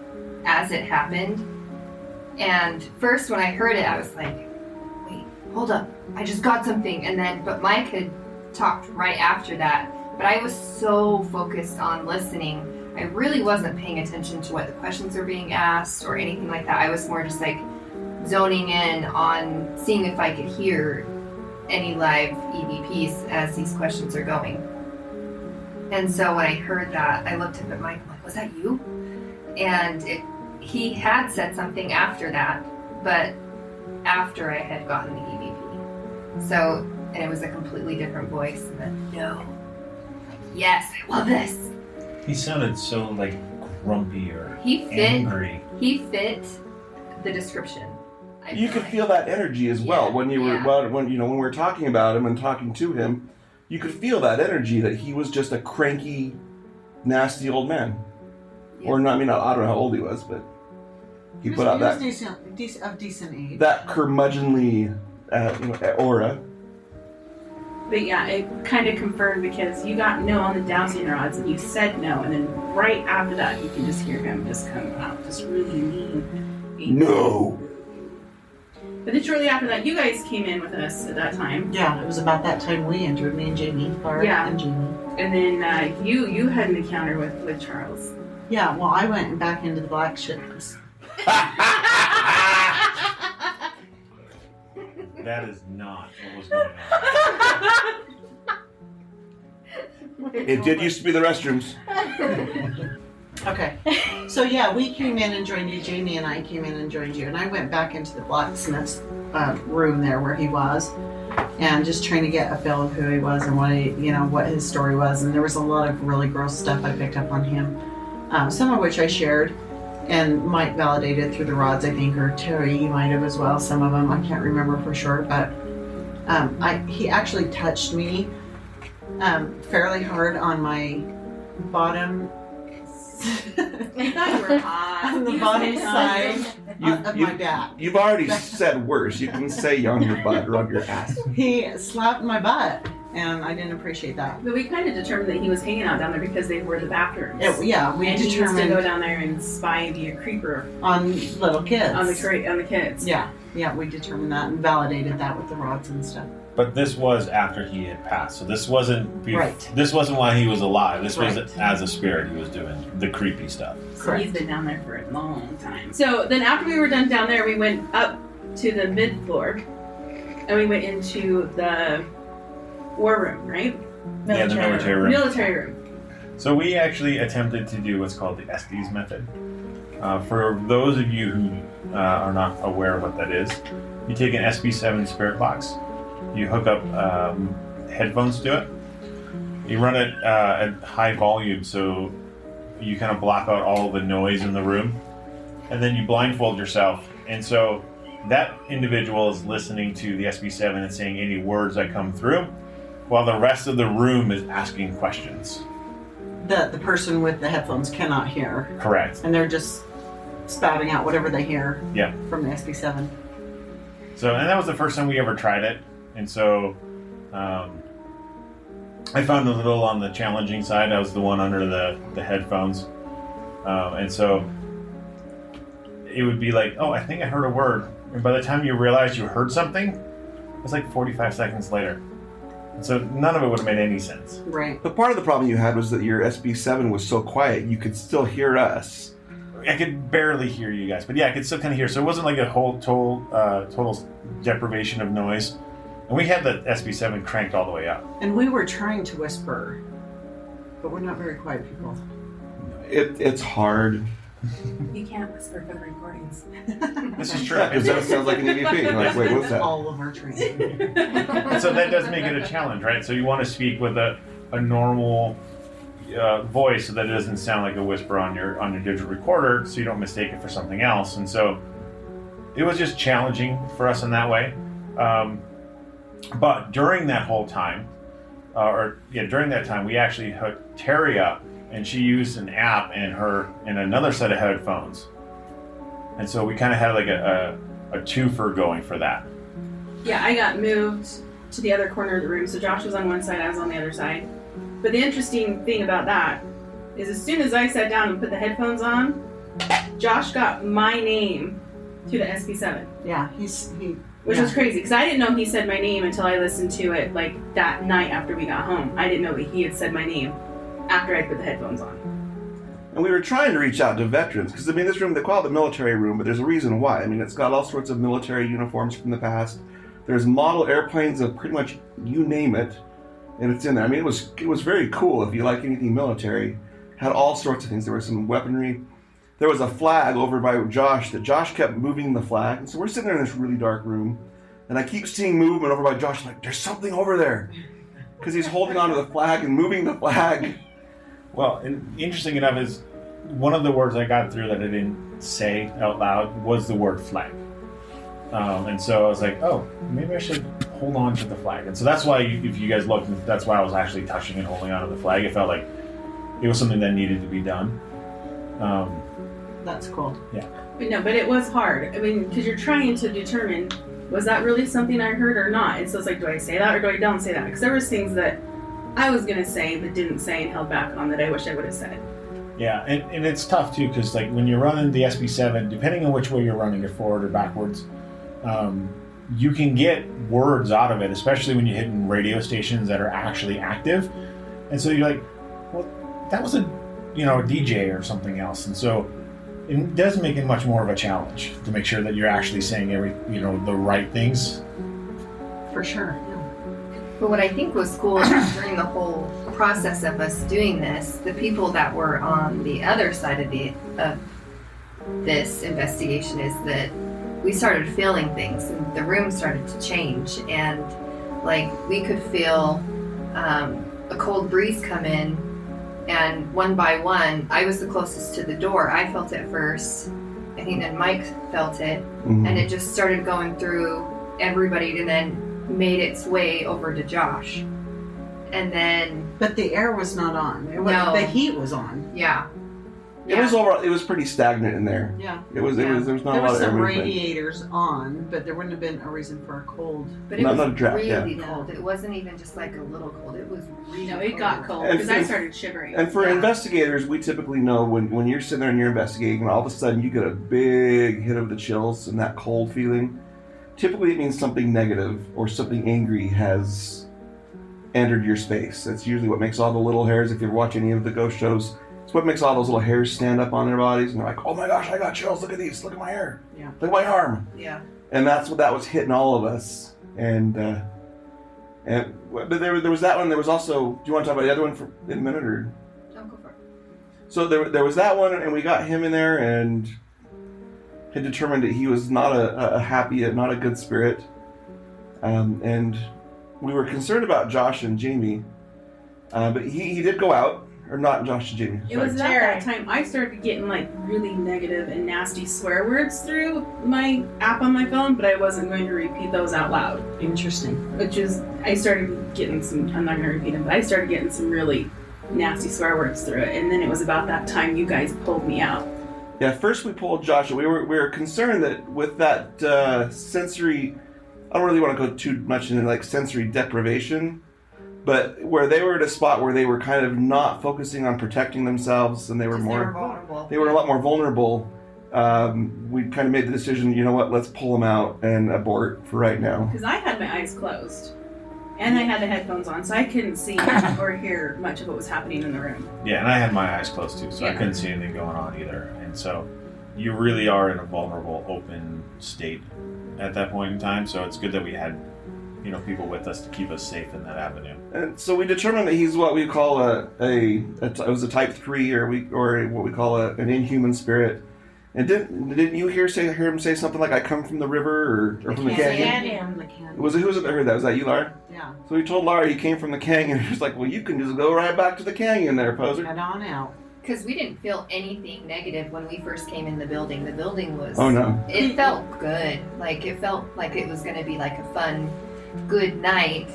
as it happened. And first when I heard it, I was like, wait, hold up, I just got something. But Mike had talked right after that, but I was so focused on listening, I really wasn't paying attention to what the questions were being asked or anything like that. I was more just like zoning in on seeing if I could hear any live EVPs as these questions are going. And so when I heard that, I looked up at Mike, I'm like, was that you? And he had said something after that, but after I had gotten the EVP. So, and it was a completely different voice. And then, no. Yes, I love this. He sounded so like grumpy or angry. He fit the description. You could feel that energy as well when you were when we were talking about him and talking to him. You could feel that energy that he was just a cranky, nasty old man. Yeah. Or not, I don't know how old he was, but he put out that decent age. That curmudgeonly aura. But yeah, it kind of confirmed because you got no on the dowsing rods and you said no, and then right after that you can just hear him just come out, just really mean. No. But then shortly after that, you guys came in with us at that time. Yeah, it was about that time we entered, me and Jamie, Barb and Jamie. And then you had an encounter with Charles. Yeah, well, I went back into the black ships. That is not what was going on. It did used to be the restrooms. Okay, so yeah, we came in and joined you. Jamie and I came in and joined you, and I went back into the blacksmith's room there where he was, and just trying to get a feel of who he was and what his story was. And there was a lot of really gross stuff I picked up on him, some of which I shared, and Mike validated through the rods, I think, or Terry might have as well. Some of them I can't remember for sure, but he actually touched me fairly hard on my bottom. I thought you were hot. On the bottom side Of my dad. You've already said worse. You can say on your butt or on your ass. He slapped my butt, and I didn't appreciate that. But we kind of determined that he was hanging out down there because they were the bathrooms. Yeah, we and he used to go determined down there and spy and be a creeper on little kids. on the kids. Yeah, we determined that and validated that with the rods and stuff. But this was after he had passed, so this wasn't Right. This wasn't while he was alive. This was Right. as a spirit he was doing the creepy stuff. So he's been down there for a long time. So then after we were done down there, we went up to the mid floor and we went into the war room, right? Yeah, the military room. Military room. So we actually attempted to do what's called the Estes method. For those of you who are not aware of what that is, you take an SB7 spirit box, you hook up headphones to it, you run it at high volume so you kind of block out all the noise in the room, and then you blindfold yourself. And so that individual is listening to the SB7 and saying any words that come through, while the rest of the room is asking questions. The person with the headphones cannot hear, Correct. and they're just spouting out whatever they hear Yeah. from the SB7. So, and that was the first time we ever tried it. And so I found a little on the challenging side. I was the one under the headphones. And so it would be like, oh, I think I heard a word. And by the time you realize you heard something, it was like 45 seconds later. And so none of it would have made any sense. Right. But part of the problem you had was that your SB7 was so quiet you could still hear us. I could barely hear you guys, but yeah, I could still kind of hear. So it wasn't like a whole total deprivation of noise. And we had the SB7 cranked all the way up. And we were trying to whisper, but we're not very quiet people. It's hard. You can't whisper for the recordings. This is true. Because that sounds like an EVP. Like, wait, what's that? All of our training. And so that does make it a challenge, right? So you want to speak with a normal voice so that it doesn't sound like a whisper on your digital recorder, so you don't mistake it for something else. And so it was just challenging for us in that way. But during that whole time, during that time, we actually hooked Terry up, and she used an app and another set of headphones. And so we kind of had like a twofer going for that. Yeah, I got moved to the other corner of the room. So Josh was on one side, I was on the other side. But the interesting thing about that is as soon as I sat down and put the headphones on, Josh got my name to the SB7. Yeah, Which was crazy, because I didn't know he said my name until I listened to it like that night after we got home. I didn't know that he had said my name after I put the headphones on. And we were trying to reach out to veterans, because, I mean, this room, they call it the military room, but there's a reason why. I mean, it's got all sorts of military uniforms from the past. There's model airplanes of pretty much you name it, and it's in there. I mean, it was very cool if you like anything military. Had all sorts of things. There was some weaponry. There was a flag over by Josh that Josh kept moving the flag. And so we're sitting there in this really dark room, and I keep seeing movement over by Josh. I'm like, there's something over there. Because he's holding onto the flag and moving the flag. Well, and interesting enough is one of the words I got through that I didn't say out loud was the word flag. And so I was like, oh, maybe I should hold on to the flag. And so that's why, if you guys looked, that's why I was actually touching and holding onto the flag. It felt like it was something that needed to be done. That's cool. Yeah. But it was hard. I mean, because you're trying to determine, was that really something I heard or not? And so it's like, do I say that or do I don't say that? Because there was things that I was going to say but didn't say and held back on that I wish I would have said. Yeah, and it's tough too, because like when you're running the SB7, depending on which way you're running, it forward or backwards, you can get words out of it, especially when you're hitting radio stations that are actually active. And so you're like, well, that was a DJ or something else. And so it does make it much more of a challenge to make sure that you're actually saying the right things. For sure. But what I think was cool during the whole process of us doing this, the people that were on the other side of this investigation is that we started feeling things, and the room started to change, and like we could feel a cold breeze come in, and one by one, I was the closest to the door. I felt it first. I think then Mike felt it, and it just started going through everybody, and then made its way over to Josh. And then... But the air was not on. No. The heat was on. Yeah. It was overall. It was pretty stagnant in there. Yeah. It was. There was not There a lot was of air some movement. radiators on, but there wouldn't have been a reason for a cold. But it Not was a draft, really yeah. cold. It wasn't even just like a little cold. It was really No, it got cold And because I for- started shivering. And for Yeah. investigators, we typically know when you're sitting there and you're investigating, and all of a sudden you get a big hit of the chills and that cold feeling. Typically, it means something negative or something angry has entered your space. That's usually what makes all the little hairs. If you ever watch any of the ghost shows, it's what makes all those little hairs stand up on their bodies, and they're like, "Oh my gosh, I got chills! Look at these! Look at my hair! Yeah. Look at my arm!" Yeah. And that's what that was hitting all of us. But there was that one. There was also. Do you want to talk about the other one in a minute, or? Don't go for it. So there was that one, and we got him in there, and had determined that he was not a happy, not a good spirit, and we were concerned about Josh and Jamie, but he did go out, or not Josh and Jamie. It was sorry. at that time I started getting like really negative and nasty swear words through my app on my phone, but I wasn't going to repeat those out loud. Interesting. Which is, I started getting some, I'm not going to repeat them, but I started getting some really nasty swear words through it. And then it was about that time you guys pulled me out. Yeah, first we pulled Josh. We were concerned that with that sensory, I don't really want to go too much into like sensory deprivation, but where they were at a spot where they were kind of not focusing on protecting themselves, and they were vulnerable. they were a lot more vulnerable. We kind of made the decision, you know what, let's pull them out and abort for right now. Because I had my eyes closed. And I had the headphones on, so I couldn't see or hear much of what was happening in the room. Yeah, and I had my eyes closed too, so I Yeah. couldn't see anything going on either. And so you really are in a vulnerable, open state at that point in time. So it's good that we had, people with us to keep us safe in that avenue. And so we determined that he's what we call it was a type 3 or what we call an inhuman spirit. And didn't you hear him say something like, "I come from the river" or from the canyon? Who was it that heard that? Was that you, Laura? Yeah. So he told Laura he came from the canyon. He was like, "Well, you can just go right back to the canyon there, poser." Head on out. Because we didn't feel anything negative when we first came in the building. The building was... Oh no. It felt good. Like, it felt like it was going to be like a fun, good night.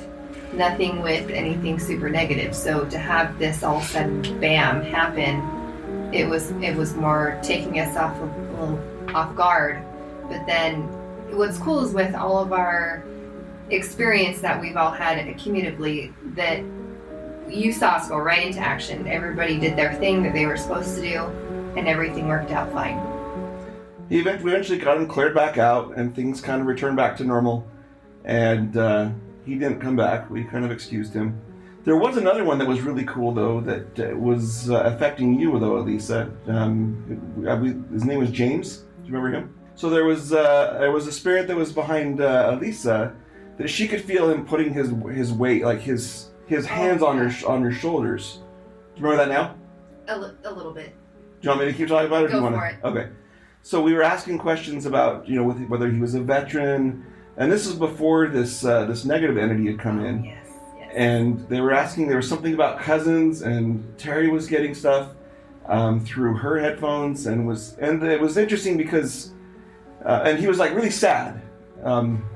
Nothing with anything super negative. So to have this all of a sudden, bam, happen, it was more taking us off a little off guard. But then what's cool is with all of our experience that we've all had cumulatively, that you saw us go right into action. Everybody did their thing that they were supposed to do, and everything worked out fine. We eventually got him cleared back out, and things kind of returned back to normal. And he didn't come back. We kind of excused him. There was another one that was really cool, though, that was affecting you, though, Elisa. His name was James. Do you remember him? So there was a spirit that was behind Elisa, that she could feel him putting his weight, like his hands on her shoulders. Do you remember that now? A little bit. Do you want me to keep talking about it? Or do Go you want for to? it. Okay. So we were asking questions about, whether he was a veteran, and this is before this negative entity had come in. Yes. And they were asking, there was something about cousins, and Terry was getting stuff through her headphones, and it was interesting because, and he was like really sad.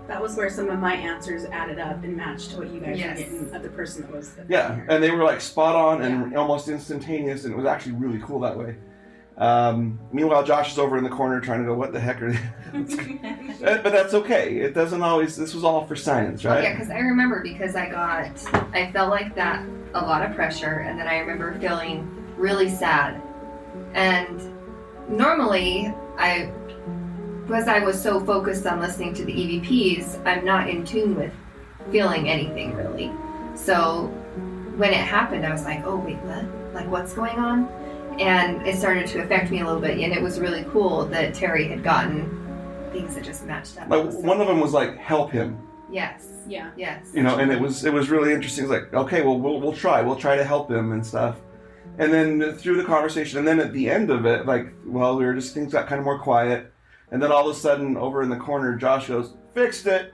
That was where some of my answers added up and matched to what you guys Yes. were getting of the person that was Yeah, and they were like spot on and almost instantaneous, and it was actually really cool that way. Meanwhile, Josh is over in the corner trying to go, "What the heck are they?" But that's okay. It doesn't always. This was all for science, right? Yeah, because I remember I felt like that, a lot of pressure, and then I remember feeling really sad. And normally, because I was so focused on listening to the EVPs, I'm not in tune with feeling anything really. So when it happened, I was like, "Oh wait, what? Like what's going on?" And it started to affect me a little bit, and it was really cool that Terry had gotten things that just matched up. Like one of them was like, "Help him." Yes. Yeah. Yes. And it was really interesting. It's like, okay, well, we'll try to help him and stuff. And then through the conversation, and then at the end of it, things got kind of more quiet. And then all of a sudden, over in the corner, Josh goes, "Fixed it."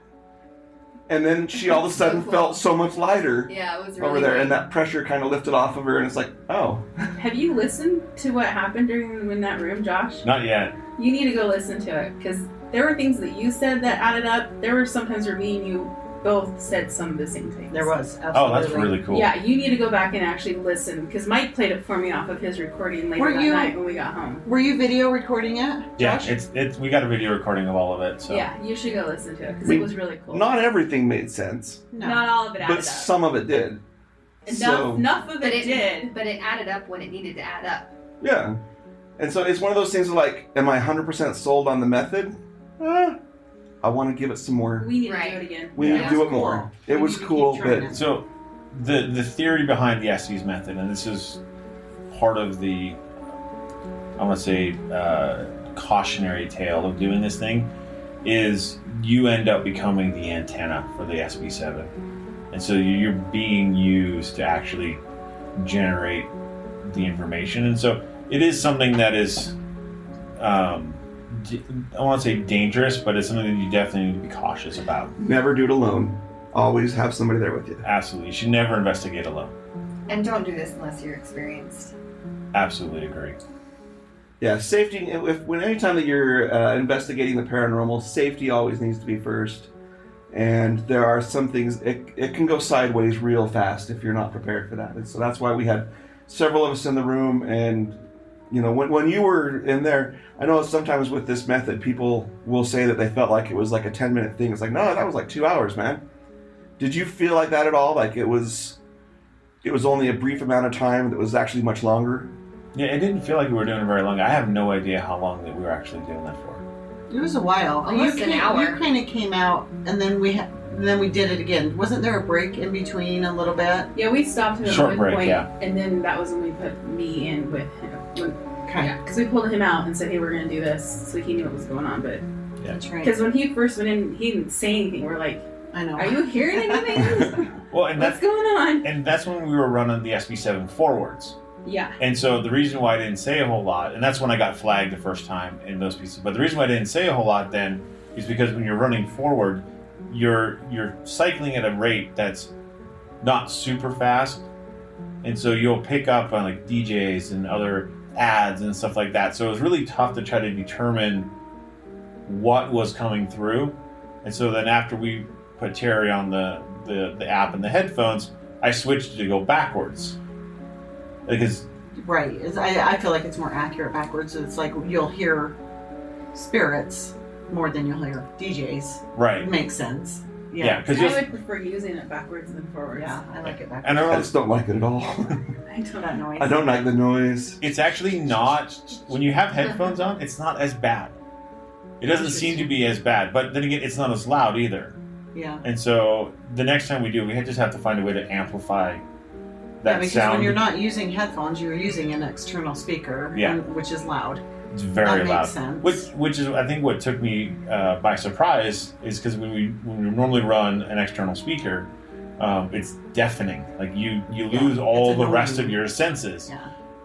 And then she all of a sudden cool. felt so much lighter Yeah, it was really over there, great. and that pressure kind of lifted off of her, and it's like, oh. Have you listened to what happened in that room, Josh? Not yet. You need to go listen to it, because there were things that you said that added up. There were sometimes where me and you both said some of the same things. There was absolutely. Oh, that's really cool. Yeah, you need to go back and actually listen because Mike played it for me off of his recording later Were that you- night when we got home. Were you video recording it? Yeah, Josh? it's we got a video recording of all of it. So Yeah, you should go listen to it because We- it was really cool. Not everything made sense, No. Not all of it added but up. some of it did. Enough of But it did. But it added up when it needed to add up. Yeah. And so it's one of those things of like, am I 100% sold on the method? I want to give it some more. We need to Right. do it again. We need Yeah. to do it Cool. more. It We was need to cool, keep trying but it. So, the theory behind the SE's method, and this is part of the, I want to say, cautionary tale of doing this thing, is you end up becoming the antenna for the SB7, and so you're being used to actually generate the information, and so it is something that is, I want to say dangerous, but it's something that you definitely need to be cautious about. never do it alone. Always have somebody there with you. Absolutely, you should never investigate alone. And don't do this unless you're experienced. Absolutely agree. Yeah, safety. Anytime that you're investigating the paranormal, safety always needs to be first. And there are some things it can go sideways real fast if you're not prepared for that. And so that's why we had several of us in the room. And you know, when you were in there, I know sometimes with this method, people will say that they felt like it was like a 10-minute thing. It's like, no, that was like 2 hours, man. Did you feel like that at all? Like it was only a brief amount of time that was actually much longer? Yeah, it didn't feel like we were doing it very long. I have no idea how long that we were actually doing that for. It was a while. Almost an hour. You kind of came out, and then we did it again. Wasn't there a break in between a little bit? Yeah, we stopped him at Short one break, point, yeah. and then that was when we put me in with him. Okay. Yeah, because we pulled him out and said, "Hey, we're going to do this," so he knew what was going on. But That's right. because when he first went in, he didn't say anything. We're like, I know. "Are you hearing anything? Well, and What's that's going on?" and that's when we were running the SB7 forwards. Yeah, And so the reason why I didn't say a whole lot, and that's when I got flagged the first time in those pieces. But the reason why I didn't say a whole lot then is because when you're running forward, you're cycling at a rate that's not super fast, and so you'll pick up on like DJs and other ads and stuff like that. So it was really tough to try to determine what was coming through. And so then after we put Terry on the app and the headphones, I switched to go backwards. Because Right. I feel like it's more accurate backwards. It's like you'll hear spirits more than you'll hear DJs. right. It makes sense. Yeah, Yeah. because I would prefer using it backwards than forwards. Yeah, I like it backwards. and I I don't know, just don't like it at all. I don't That know. noise. I don't like the noise. it's actually not, when you have headphones on, it's not as bad. It doesn't seem to be as bad, but then again, it's not as loud either. Yeah. And so the next time we do, we just have to find a way to amplify that Because sound. when you're not using headphones, you're using an external speaker, Yeah. which is loud. It's very That loud. makes sense. Which is, I think, what took me by surprise is because when we normally run an external speaker, it's deafening. Like you lose all it's the rest annoying. of your senses. Yeah.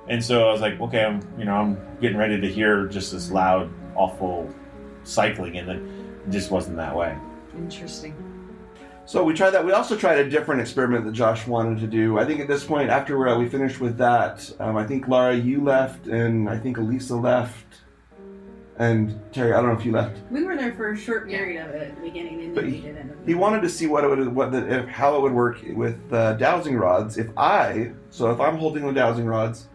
And so I was like, okay, I'm getting ready to hear just this loud, awful cycling, and it just wasn't that way. Interesting. So we tried that. We also tried a different experiment that Josh wanted to do. I think at this point, after we finished with that, I think Laura, you left, and I think Elisa left, and Terry, I don't know if you left. We were there for a short period of it at the beginning, and But then we did end up. He wanted to see how it would work with dowsing rods. If I'm holding the dowsing rods,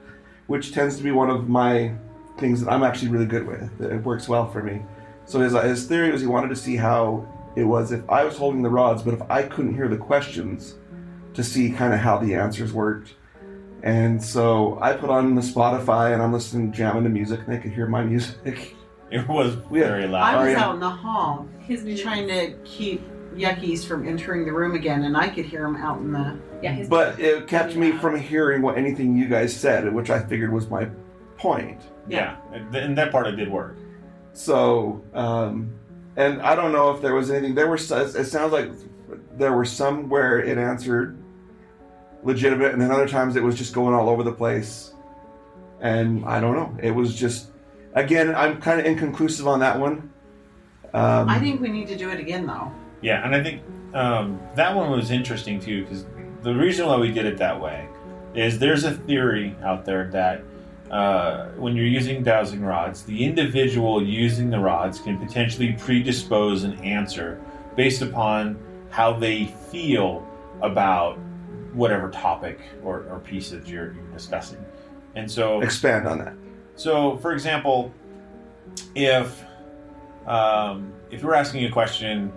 which tends to be one of my things that I'm actually really good with. It works well for me. So his theory was he wanted to see how it was if I was holding the rods, but if I couldn't hear the questions, to see kind of how the answers worked. And so I put on the Spotify and I'm listening, jamming to music, and they could hear my music. It was very I loud. was yeah. out in the hall His music. trying to keep yuckies from entering the room again, and I could hear them out in the. Yeah, his But it kept me from hearing anything you guys said, which I figured was my point. Yeah, and that part it did work. So, and I don't know if there was anything. It sounds like there were some where it answered legitimate, and then other times it was just going all over the place. And I don't know. It was just, again, I'm kind of inconclusive on that one. I think we need to do it again, though. Yeah, and I think that one was interesting too, because the reason why we did it that way is there's a theory out there that when you're using dowsing rods, the individual using the rods can potentially predispose an answer based upon how they feel about whatever topic or piece that you're discussing. And so Expand on that. So, for example, if you're asking a question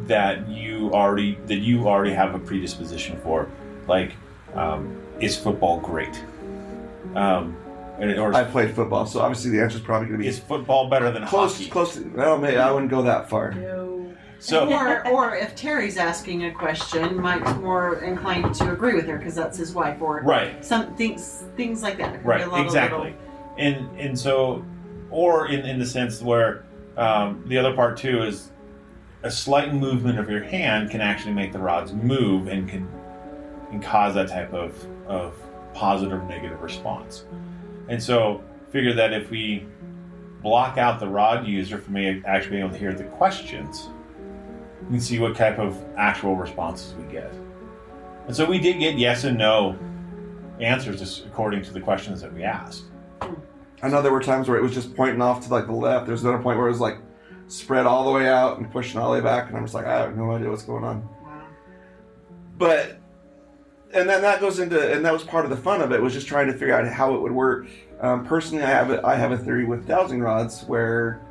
that you already have a predisposition for, like, is football great? Or I played football, so obviously the answer is probably going to be is football better than hockey? close. Well, maybe I wouldn't go that far. No. So, or if Terry's asking a question, Mike's more inclined to agree with her because that's his wife, or right. some things like that. It could be Right, a lot of exactly. And so, or in the sense where the other part too is a slight movement of your hand can actually make the rods move and can cause that type of positive or negative response. And so, figure that if we block out the rod user from actually being able to hear the questions, we can see what type of actual responses we get. And so we did get yes and no answers according to the questions that we asked. I know there were times where it was just pointing off to like the left. There's another point where it was like spread all the way out and pushing all the way back, and I'm just like, I have no idea what's going on. Wow. But, and then that goes into, and that was part of the fun of it, was just trying to figure out how it would work. Personally, I have a theory with dowsing rods where,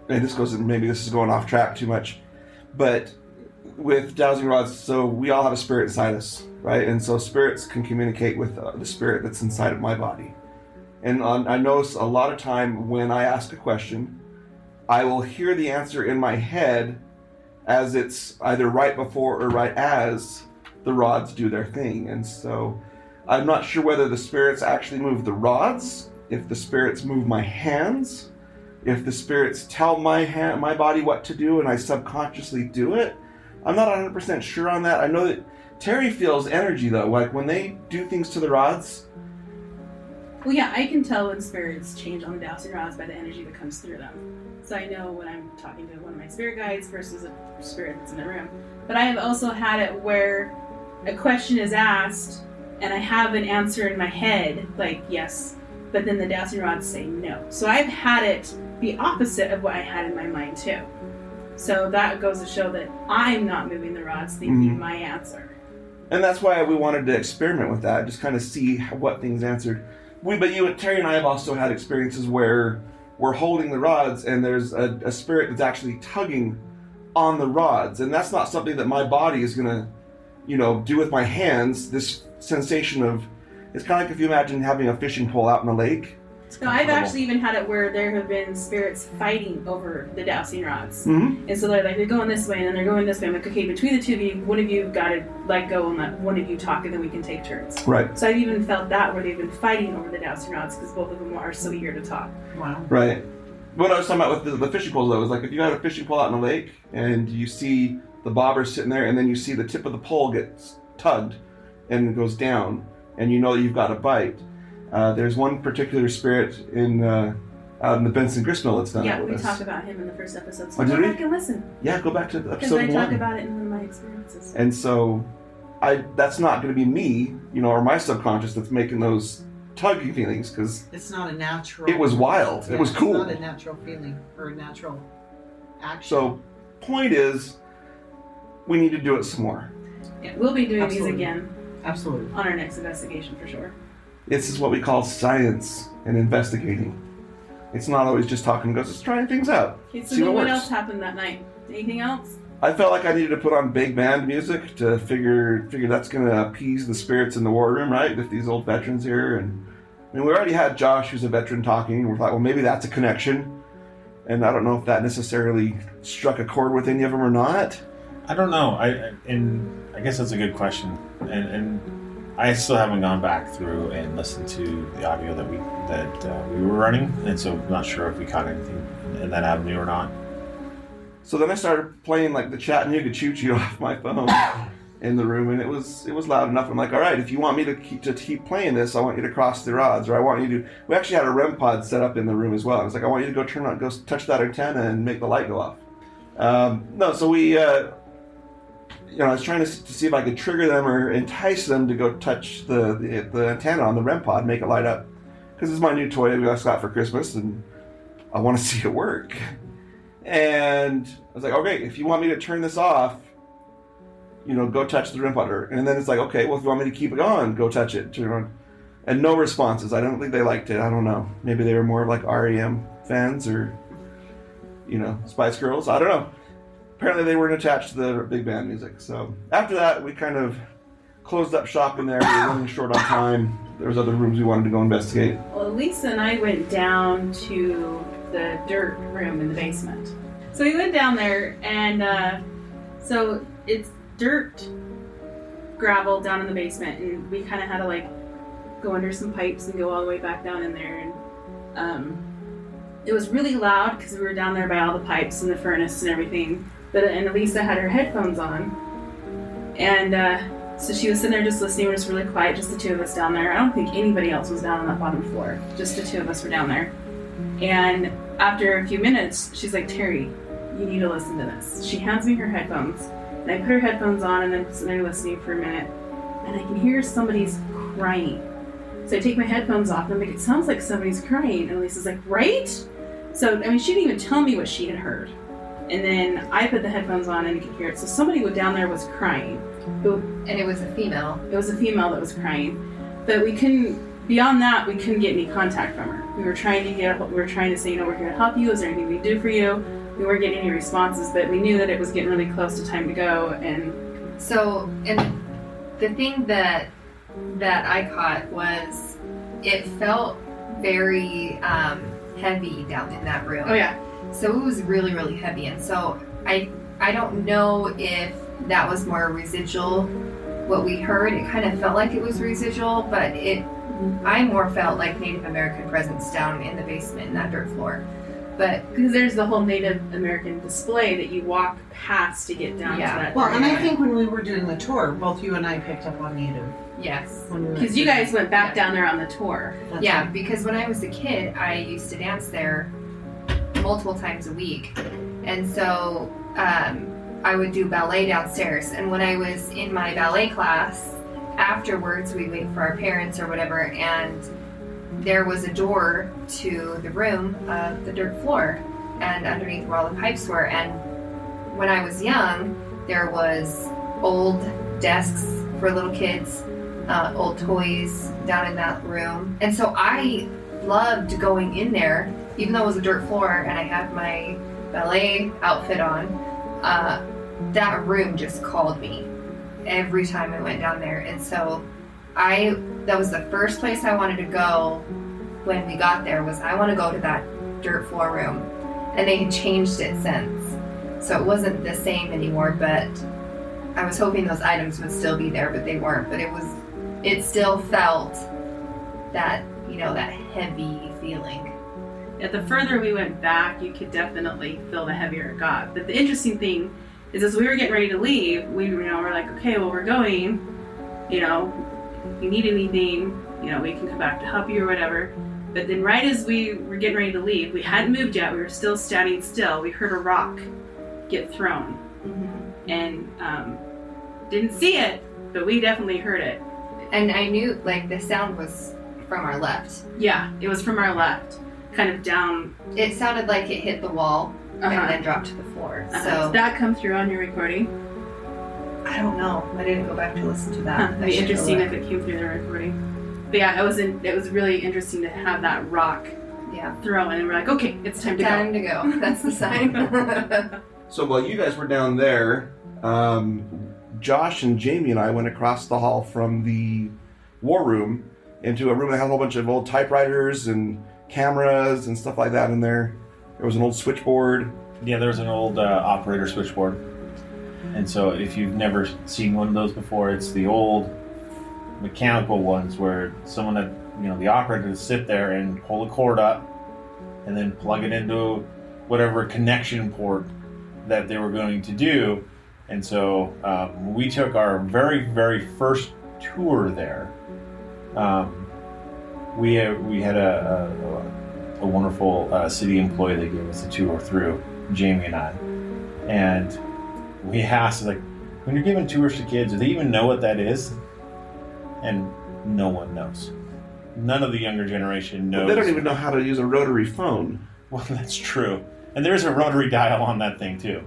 and this goes, maybe this is going off track too much, but with dowsing rods, so we all have a spirit inside us, right? And so spirits can communicate with the spirit that's inside of my body. And I notice a lot of time when I ask a question, I will hear the answer in my head as it's either right before or right as the rods do their thing. And so I'm not sure whether the spirits actually move the rods, if the spirits move my hands, if the spirits tell my body what to do and I subconsciously do it. I'm not 100% sure on that. I know that Terry feels energy though, like when they do things to the rods. Well, yeah, I can tell when spirits change on the dowsing rods by the energy that comes through them. So I know when I'm talking to one of my spirit guides versus a spirit that's in the room. But I have also had it where a question is asked and I have an answer in my head, like yes, but then the dowsing rods say no. So I've had it the opposite of what I had in my mind too. So that goes to show that I'm not moving the rods thinking my answer. And that's why we wanted to experiment with that, just kind of see what things answered. Terry and I have also had experiences where we're holding the rods and there's a spirit that's actually tugging on the rods. And that's not something that my body is going to, do with my hands. This sensation of, it's kind of like if you imagine having a fishing pole out in the lake. No, I've actually even had it where there have been spirits fighting over the dowsing rods. Mm-hmm. And so they're going this way and then they're going this way. I'm like, okay, between the two of you, one of you got to let go and let one of you talk and then we can take turns. Right. So I've even felt that where they've been fighting over the dowsing rods because both of them are so eager to talk. Wow. Right. What I was talking about with the fishing poles though is like if you had a fishing pole out in the lake and you see the bobber sitting there and then you see the tip of the pole gets tugged and it goes down and you know that you've got a bite. There's one particular spirit out in the Benson gristmill that's done Yeah, it with we us. talked about him in the first episode. So Oh, did go we? back and listen. Yeah, go back to Because episode I 1. talk about it in one of my experiences. And so, that's not going to be me, or my subconscious that's making those tugging feelings, because It's not a natural. it was wild. Yeah, It was cool. It's not a natural feeling or a natural action. So, point is, we need to do it some more. Yeah, we'll be doing Absolutely. these again Absolutely. on our next investigation for sure. This is what we call science and investigating. It's not always just talking, goes, let's trying things out. Okay, so See then what what works. else happened that night? Anything else? I felt like I needed to put on big band music to figure that's going to appease the spirits in the war room, right? With these old veterans here. And we already had Josh, who's a veteran, talking. We thought, well, maybe that's a connection. And I don't know if that necessarily struck a chord with any of them or not. I don't know. I guess that's a good question. And I still haven't gone back through and listened to the audio that we were running, and so I'm not sure if we caught anything in that avenue or not. So then I started playing like the Chattanooga Choo Choo off my phone in the room, and it was loud enough. I'm like, all right, if you want me to keep playing this, I want you to cross the rods, or I want you to. We actually had a REM pod set up in the room as well. I was like, I want you to go touch that antenna and make the light go off. No, so we. I was trying to see if I could trigger them or entice them to go touch the antenna on the REM pod, make it light up. Because it's my new toy that we just got for Christmas, and I want to see it work. And I was like, okay, if you want me to turn this off, go touch the REM putter. And then it's like, okay, well, if you want me to keep it on, go touch it. Turn it on. And no responses. I don't think they liked it. I don't know. Maybe they were more like REM fans or, Spice Girls. I don't know. Apparently they weren't attached to the big band music. So after that, we kind of closed up shop in there. We were running short on time. There was other rooms we wanted to go investigate. Well, Lisa and I went down to the dirt room in the basement. So we went down there, and so it's dirt, gravel down in the basement, and we kind of had to go under some pipes and go all the way back down in there. And it was really loud because we were down there by all the pipes and the furnace and everything. And Lisa had her headphones on, and so she was sitting there just listening. It was really quiet, just the two of us down there. I don't think anybody else was down on that bottom floor. Just the two of us were down there. And after a few minutes, she's like, Terry, you need to listen to this. She hands me her headphones. And I put her headphones on and then sitting there listening for a minute. And I can hear somebody's crying. So I take my headphones off and I'm like, it sounds like somebody's crying. And Lisa's like, right? So, she didn't even tell me what she had heard. And then I put the headphones on and I could hear it. So somebody down there was crying. And it was a female. It was a female that was crying. But beyond that, we couldn't get any contact from her. We were trying to say, we're here to help you. Is there anything we can do for you? We weren't getting any responses, but we knew that it was getting really close to time to go. And so, and the thing that I caught was it felt very heavy down in that room. Oh yeah. So it was really, really heavy. And so I don't know if that was more residual, what we heard. It kind of felt like it was residual, but I more felt like Native American presence down in the basement in that dirt floor. But because there's the whole Native American display that you walk past to get down to that. Well, and I think when we were doing the tour, both you and I picked up on Native. Yes. Because you guys went back down there on the tour. That's yeah, right. because when I was a kid, I used to dance there multiple times a week. And so I would do ballet downstairs. And when I was in my ballet class, afterwards we'd wait for our parents or whatever, and there was a door to the room of the dirt floor, and underneath where all the pipes were. And when I was young, there was old desks for little kids, old toys down in that room. And so I loved going in there, even though it was a dirt floor and I had my ballet outfit on. That room just called me every time I went down there. And so that was the first place I wanted to go when we got there, was I want to go to that dirt floor room. And they had changed it since. So it wasn't the same anymore, but I was hoping those items would still be there, but they weren't. But it still felt that, that heavy feeling. Yeah, the further we went back, you could definitely feel the heavier it got. But the interesting thing is, as we were getting ready to leave, we're like, okay, well, we're going, if you need anything, we can come back to help you or whatever. But then right as we were getting ready to leave, we hadn't moved yet, we were still standing still, we heard a rock get thrown. Mm-hmm. And didn't see it, but we definitely heard it. And I knew, the sound was from our left. Yeah, it was from our left, kind of down. It sounded like it hit the wall and then dropped to the floor. So did that come through on your recording? I don't know. I didn't go back to listen to that. It'd be interesting if it came through the recording. But yeah, it was really interesting to have that rock thrown, and we're like, okay, it's time to go. Time to go. That's the sign. So while you guys were down there, Josh and Jamie and I went across the hall from the war room into a room that had a whole bunch of old typewriters and cameras and stuff like that in there. There was an old switchboard. Yeah, there's an old operator switchboard. And so if you've never seen one of those before, it's the old mechanical ones where someone the operator would sit there and pull a cord up and then plug it into whatever connection port that they were going to do. And so we took our very, very first tour there. We had a wonderful city employee that gave us a tour through, Jamie and I. And we asked, when you're giving tours to kids, do they even know what that is? And no one knows. None of the younger generation knows. They don't even know how to use a rotary phone. Well, that's true. And there's a rotary dial on that thing too.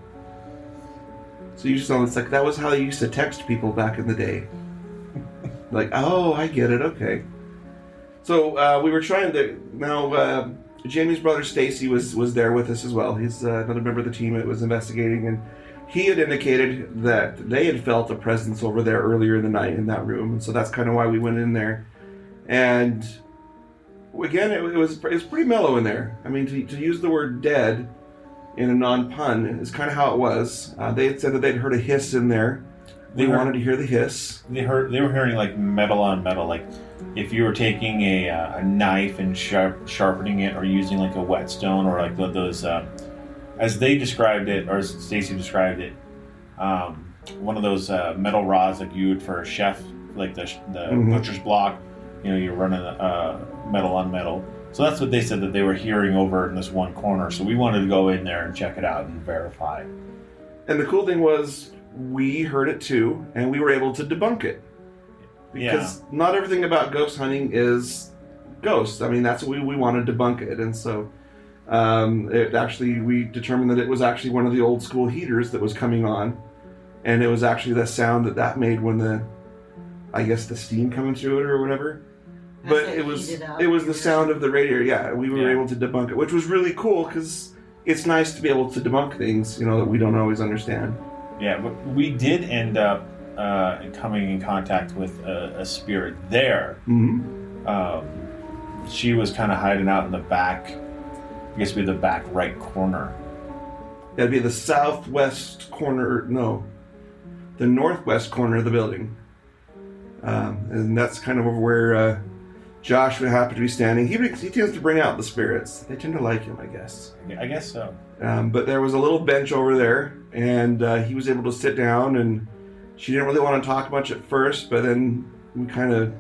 So you just know it's like that was how they used to text people back in the day. Like, oh, I get it. Okay. So we were trying to now. Jamie's brother Stacy was there with us as well. He's another member of the team that was investigating, and he had indicated that they had felt a presence over there earlier in the night in that room, and so that's kind of why we went in there. And again, it was pretty mellow in there. I mean, to use the word "dead" in a non-pun is kind of how it was. They had said that they'd heard a hiss in there. They wanted to hear the hiss. They were hearing like metal on metal, like if you were taking a knife and sharpening it, or using like a whetstone, or like those, as they described it, or as Stacy described it, one of those metal rods like you would for a chef, like the butcher's block. You know, you're running metal on metal. So that's what they said that they were hearing over in this one corner. So we wanted to go in there and check it out and verify. And the cool thing was, we heard it too, and we were able to debunk it. Because not everything about ghost hunting is ghosts. I mean, that's what we wanted to debunk it. And so we determined that it was actually one of the old school heaters that was coming on. And it was actually the sound that made when the steam coming through it or whatever. But it was the sound of the radiator. Yeah, we were able to debunk it, which was really cool because it's nice to be able to debunk things, that we don't always understand. Yeah, but we did end up coming in contact with a spirit there. Mm-hmm. She was kind of hiding out in the back, I guess it'd be the back right corner. That'd be the southwest corner, the northwest corner of the building. And that's kind of where Josh would happen to be standing. He tends to bring out the spirits. They tend to like him, I guess. I guess so. But there was a little bench over there, and he was able to sit down, and she didn't really want to talk much at first, but then we kind of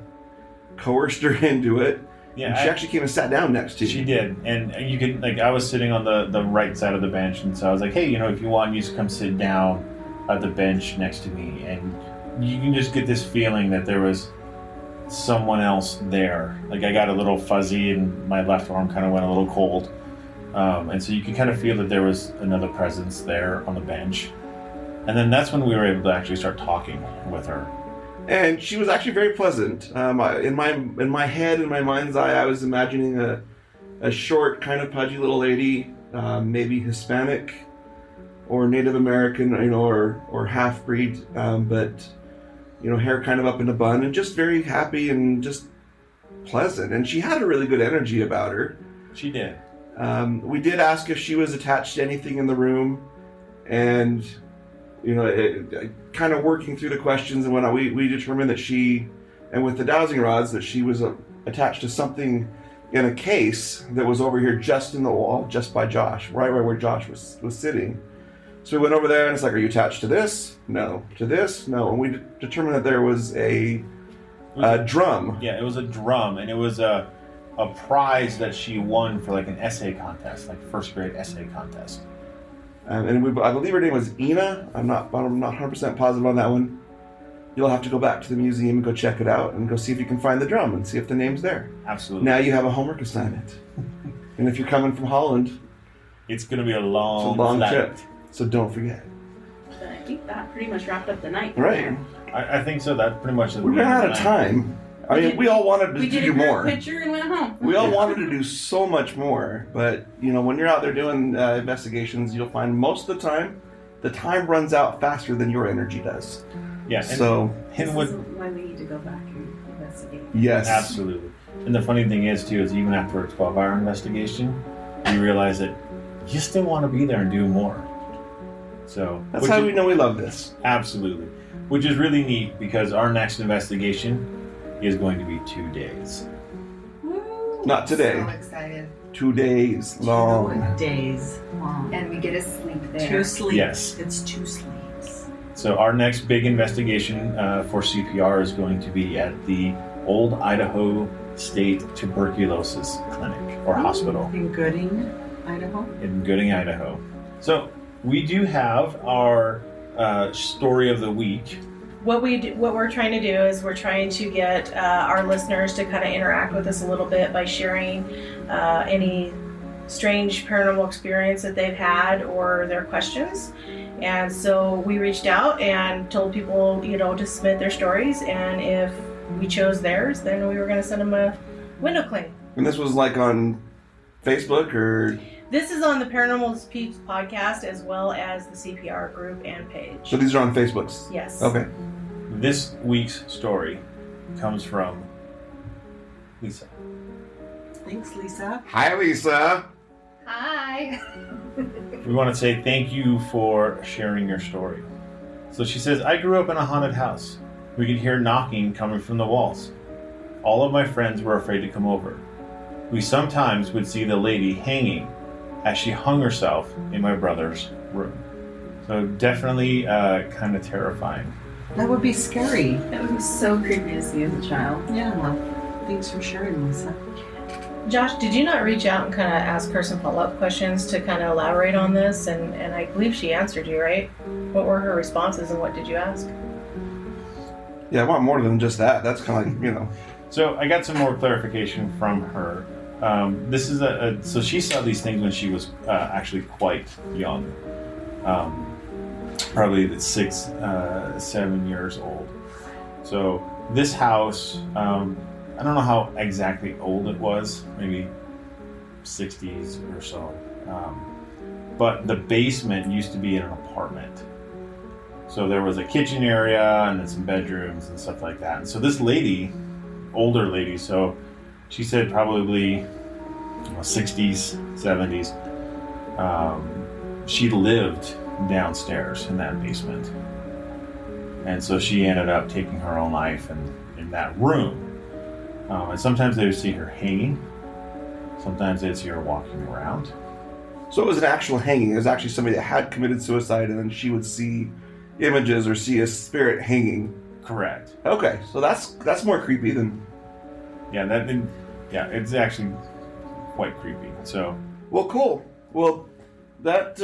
coerced her into it. Yeah, and she actually came and sat down next to you. She did, and you could, I was sitting on the right side of the bench, and so I was like, hey, if you want, you just come sit down at the bench next to me, and you can just get this feeling that there was someone else there. Like, I got a little fuzzy, and my left arm kind of went a little cold. And so you could kind of feel that there was another presence there on the bench. And then that's when we were able to actually start talking with her. And she was actually very pleasant. In my head, in my mind's eye, I was imagining a short, kind of pudgy little lady, maybe Hispanic or Native American, or half-breed, but hair kind of up in a bun, and just very happy and just pleasant. And she had a really good energy about her. She did. We did ask if she was attached to anything in the room, and kind of working through the questions and whatnot, we determined that she, and with the dowsing rods, that she was attached to something in a case that was over here just in the wall, just by Josh, right where Josh was sitting. So we went over there, and it's like, are you attached to this? No. To this? No. And we determined that there was a drum. Yeah, it was a drum, and it was a prize that she won for like an essay contest, like first grade essay contest. And I believe her name was Ina. I'm not 100% positive on that one. You'll have to go back to the museum and go check it out and go see if you can find the drum and see if the name's there. Absolutely. Now you have a homework assignment. And if you're coming from Holland, it's going to be a long trip. So don't forget. But I think that pretty much wrapped up the night. Right. I think so. That pretty much. We ran out of time. I mean, we all wanted to do more. We did a picture and went home. We all wanted to do so much more, but when you're out there doing investigations, you'll find most of the time runs out faster than your energy does. Yeah. So this is why we need to go back and investigate. Yes, absolutely. And the funny thing is too, is even after a 12-hour investigation, you realize that you still want to be there and do more. So that's how we know we love this. Absolutely, which is really neat because our next investigation is going to be 2 days. Woo. Not today. So excited. 2 days long. 2 days long. And we get to sleep there. 2 sleeps. Yes. It's 2 sleeps. So our next big investigation for CPR is going to be at the Old Idaho State Tuberculosis Clinic or Hospital. In Gooding, Idaho? In Gooding, Idaho. So we do have our story of the week. What we're trying to do is we're trying to get our listeners to kind of interact with us a little bit by sharing any strange paranormal experience that they've had or their questions. And so we reached out and told people, to submit their stories, and if we chose theirs, then we were going to send them a window cling. And this was like on Facebook or? This is on the Paranormal Peeps podcast as well as the CPR group and page. So these are on Facebooks? Yes. Okay. This week's story comes from Lisa. Thanks, Lisa. Hi, Lisa. Hi. We want to say thank you for sharing your story. So she says, I grew up in a haunted house. We could hear knocking coming from the walls. All of my friends were afraid to come over. We sometimes would see the lady hanging as she hung herself in my brother's room. So definitely kind of terrifying. That would be scary. That would be so creepy to see as a child. Yeah. Well, thanks for sharing, Lisa. Josh, did you not reach out and kind of ask her some follow-up questions to kind of elaborate on this? And I believe she answered you, right? What were her responses and what did you ask? Yeah, I want more than just that. That's kind of like, So I got some more clarification from her. This is so she saw these things when she was actually quite young. Probably 6, 7 years old. So this house, I don't know how exactly old it was, maybe 60s or so. But the basement used to be in an apartment. So there was a kitchen area and then some bedrooms and stuff like that. And so this lady, older lady, so she said probably 60s, 70s, she lived downstairs in that basement. And so she ended up taking her own life in that room. And sometimes they would see her hanging. Sometimes they'd see her walking around. So it was an actual hanging. It was actually somebody that had committed suicide, and then she would see images or see a spirit hanging. Correct. Okay, so that's more creepy than. Yeah, it's actually quite creepy. So. Well, cool. Well, that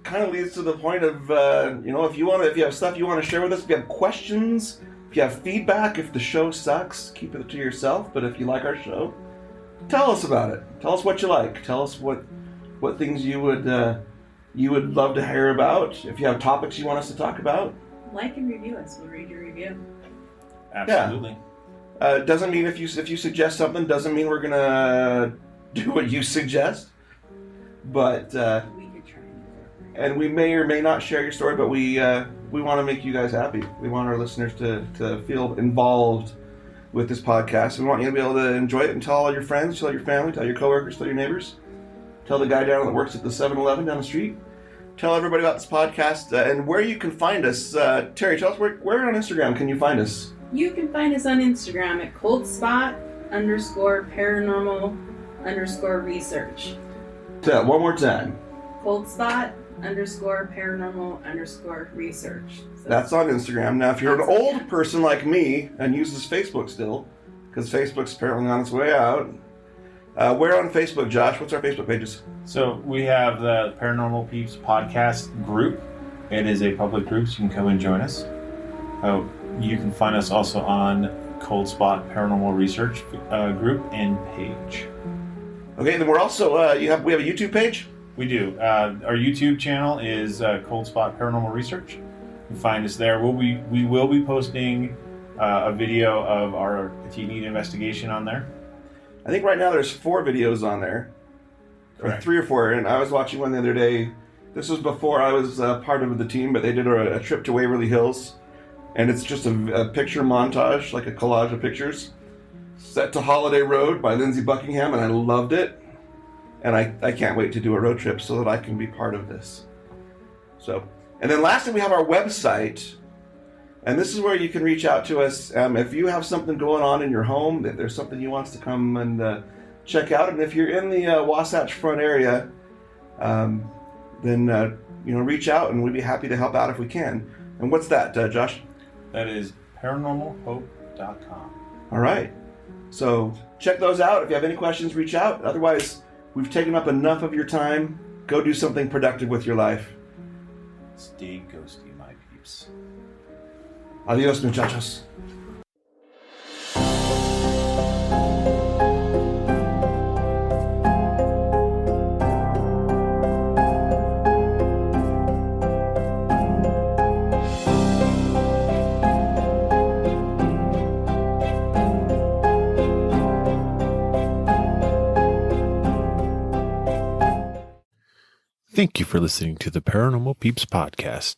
kind of leads to the point of if you have stuff you want to share with us, if you have questions, if you have feedback, if the show sucks, keep it to yourself. But if you like our show, tell us about it. Tell us what you like. Tell us what things you would love to hear about. If you have topics you want us to talk about, Like and review us. We'll read your review. Absolutely. Doesn't mean if you suggest something, doesn't mean we're gonna do what you suggest. But We could try and do it. and we may or may not share your story, but we want to make you guys happy. We want our listeners to feel involved with this podcast. We want you to be able to enjoy it and tell all your friends, tell your family, tell your coworkers, tell your neighbors, tell the guy down that works at the 7-Eleven down the street. Tell everybody about this podcast and where you can find us. Terry, tell us where on Instagram can you find us? You can find us on Instagram at coldspot_paranormal_research. One more time. coldspot_paranormal_research. So That's on Instagram. Now, if you're an old person like me and uses Facebook still, because Facebook's apparently on its way out, where on Facebook, Josh? What's our Facebook pages? So we have the Paranormal Peeps podcast group. It is a public group, so you can come and join us. You can find us also on Cold Spot Paranormal Research group and page. Okay, then we're also we have a YouTube page. We do. Our YouTube channel is Cold Spot Paranormal Research. You can find us there. We will be posting a video of our Peteetneet investigation on there. I think right now there's 4 videos on there. Correct. Or 3 or 4, and I was watching one the other day. This was before I was part of the team, but they did a trip to Waverly Hills, and it's just a picture montage, like a collage of pictures, set to Holiday Road by Lindsey Buckingham, and I loved it. And I can't wait to do a road trip so that I can be part of this. So, and then lastly, we have our website, and this is where you can reach out to us if you have something going on in your home, if there's something you want us to come and check out, and if you're in the Wasatch Front area, then reach out, and we'd be happy to help out if we can. And what's that, Josh? That is paranormalhope.com. All right. So check those out. If you have any questions, reach out. Otherwise, we've taken up enough of your time. Go do something productive with your life. Stay ghosty, my peeps. Adios, muchachos. Thank you for listening to the Paranormal Peeps podcast.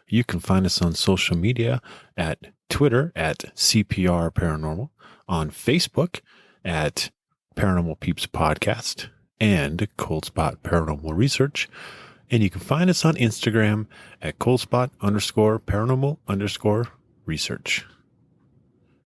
You can find us on social media at Twitter at CPR Paranormal, on Facebook at Paranormal Peeps Podcast and Cold Spot Paranormal Research. And you can find us on Instagram at coldspot_paranormal_research.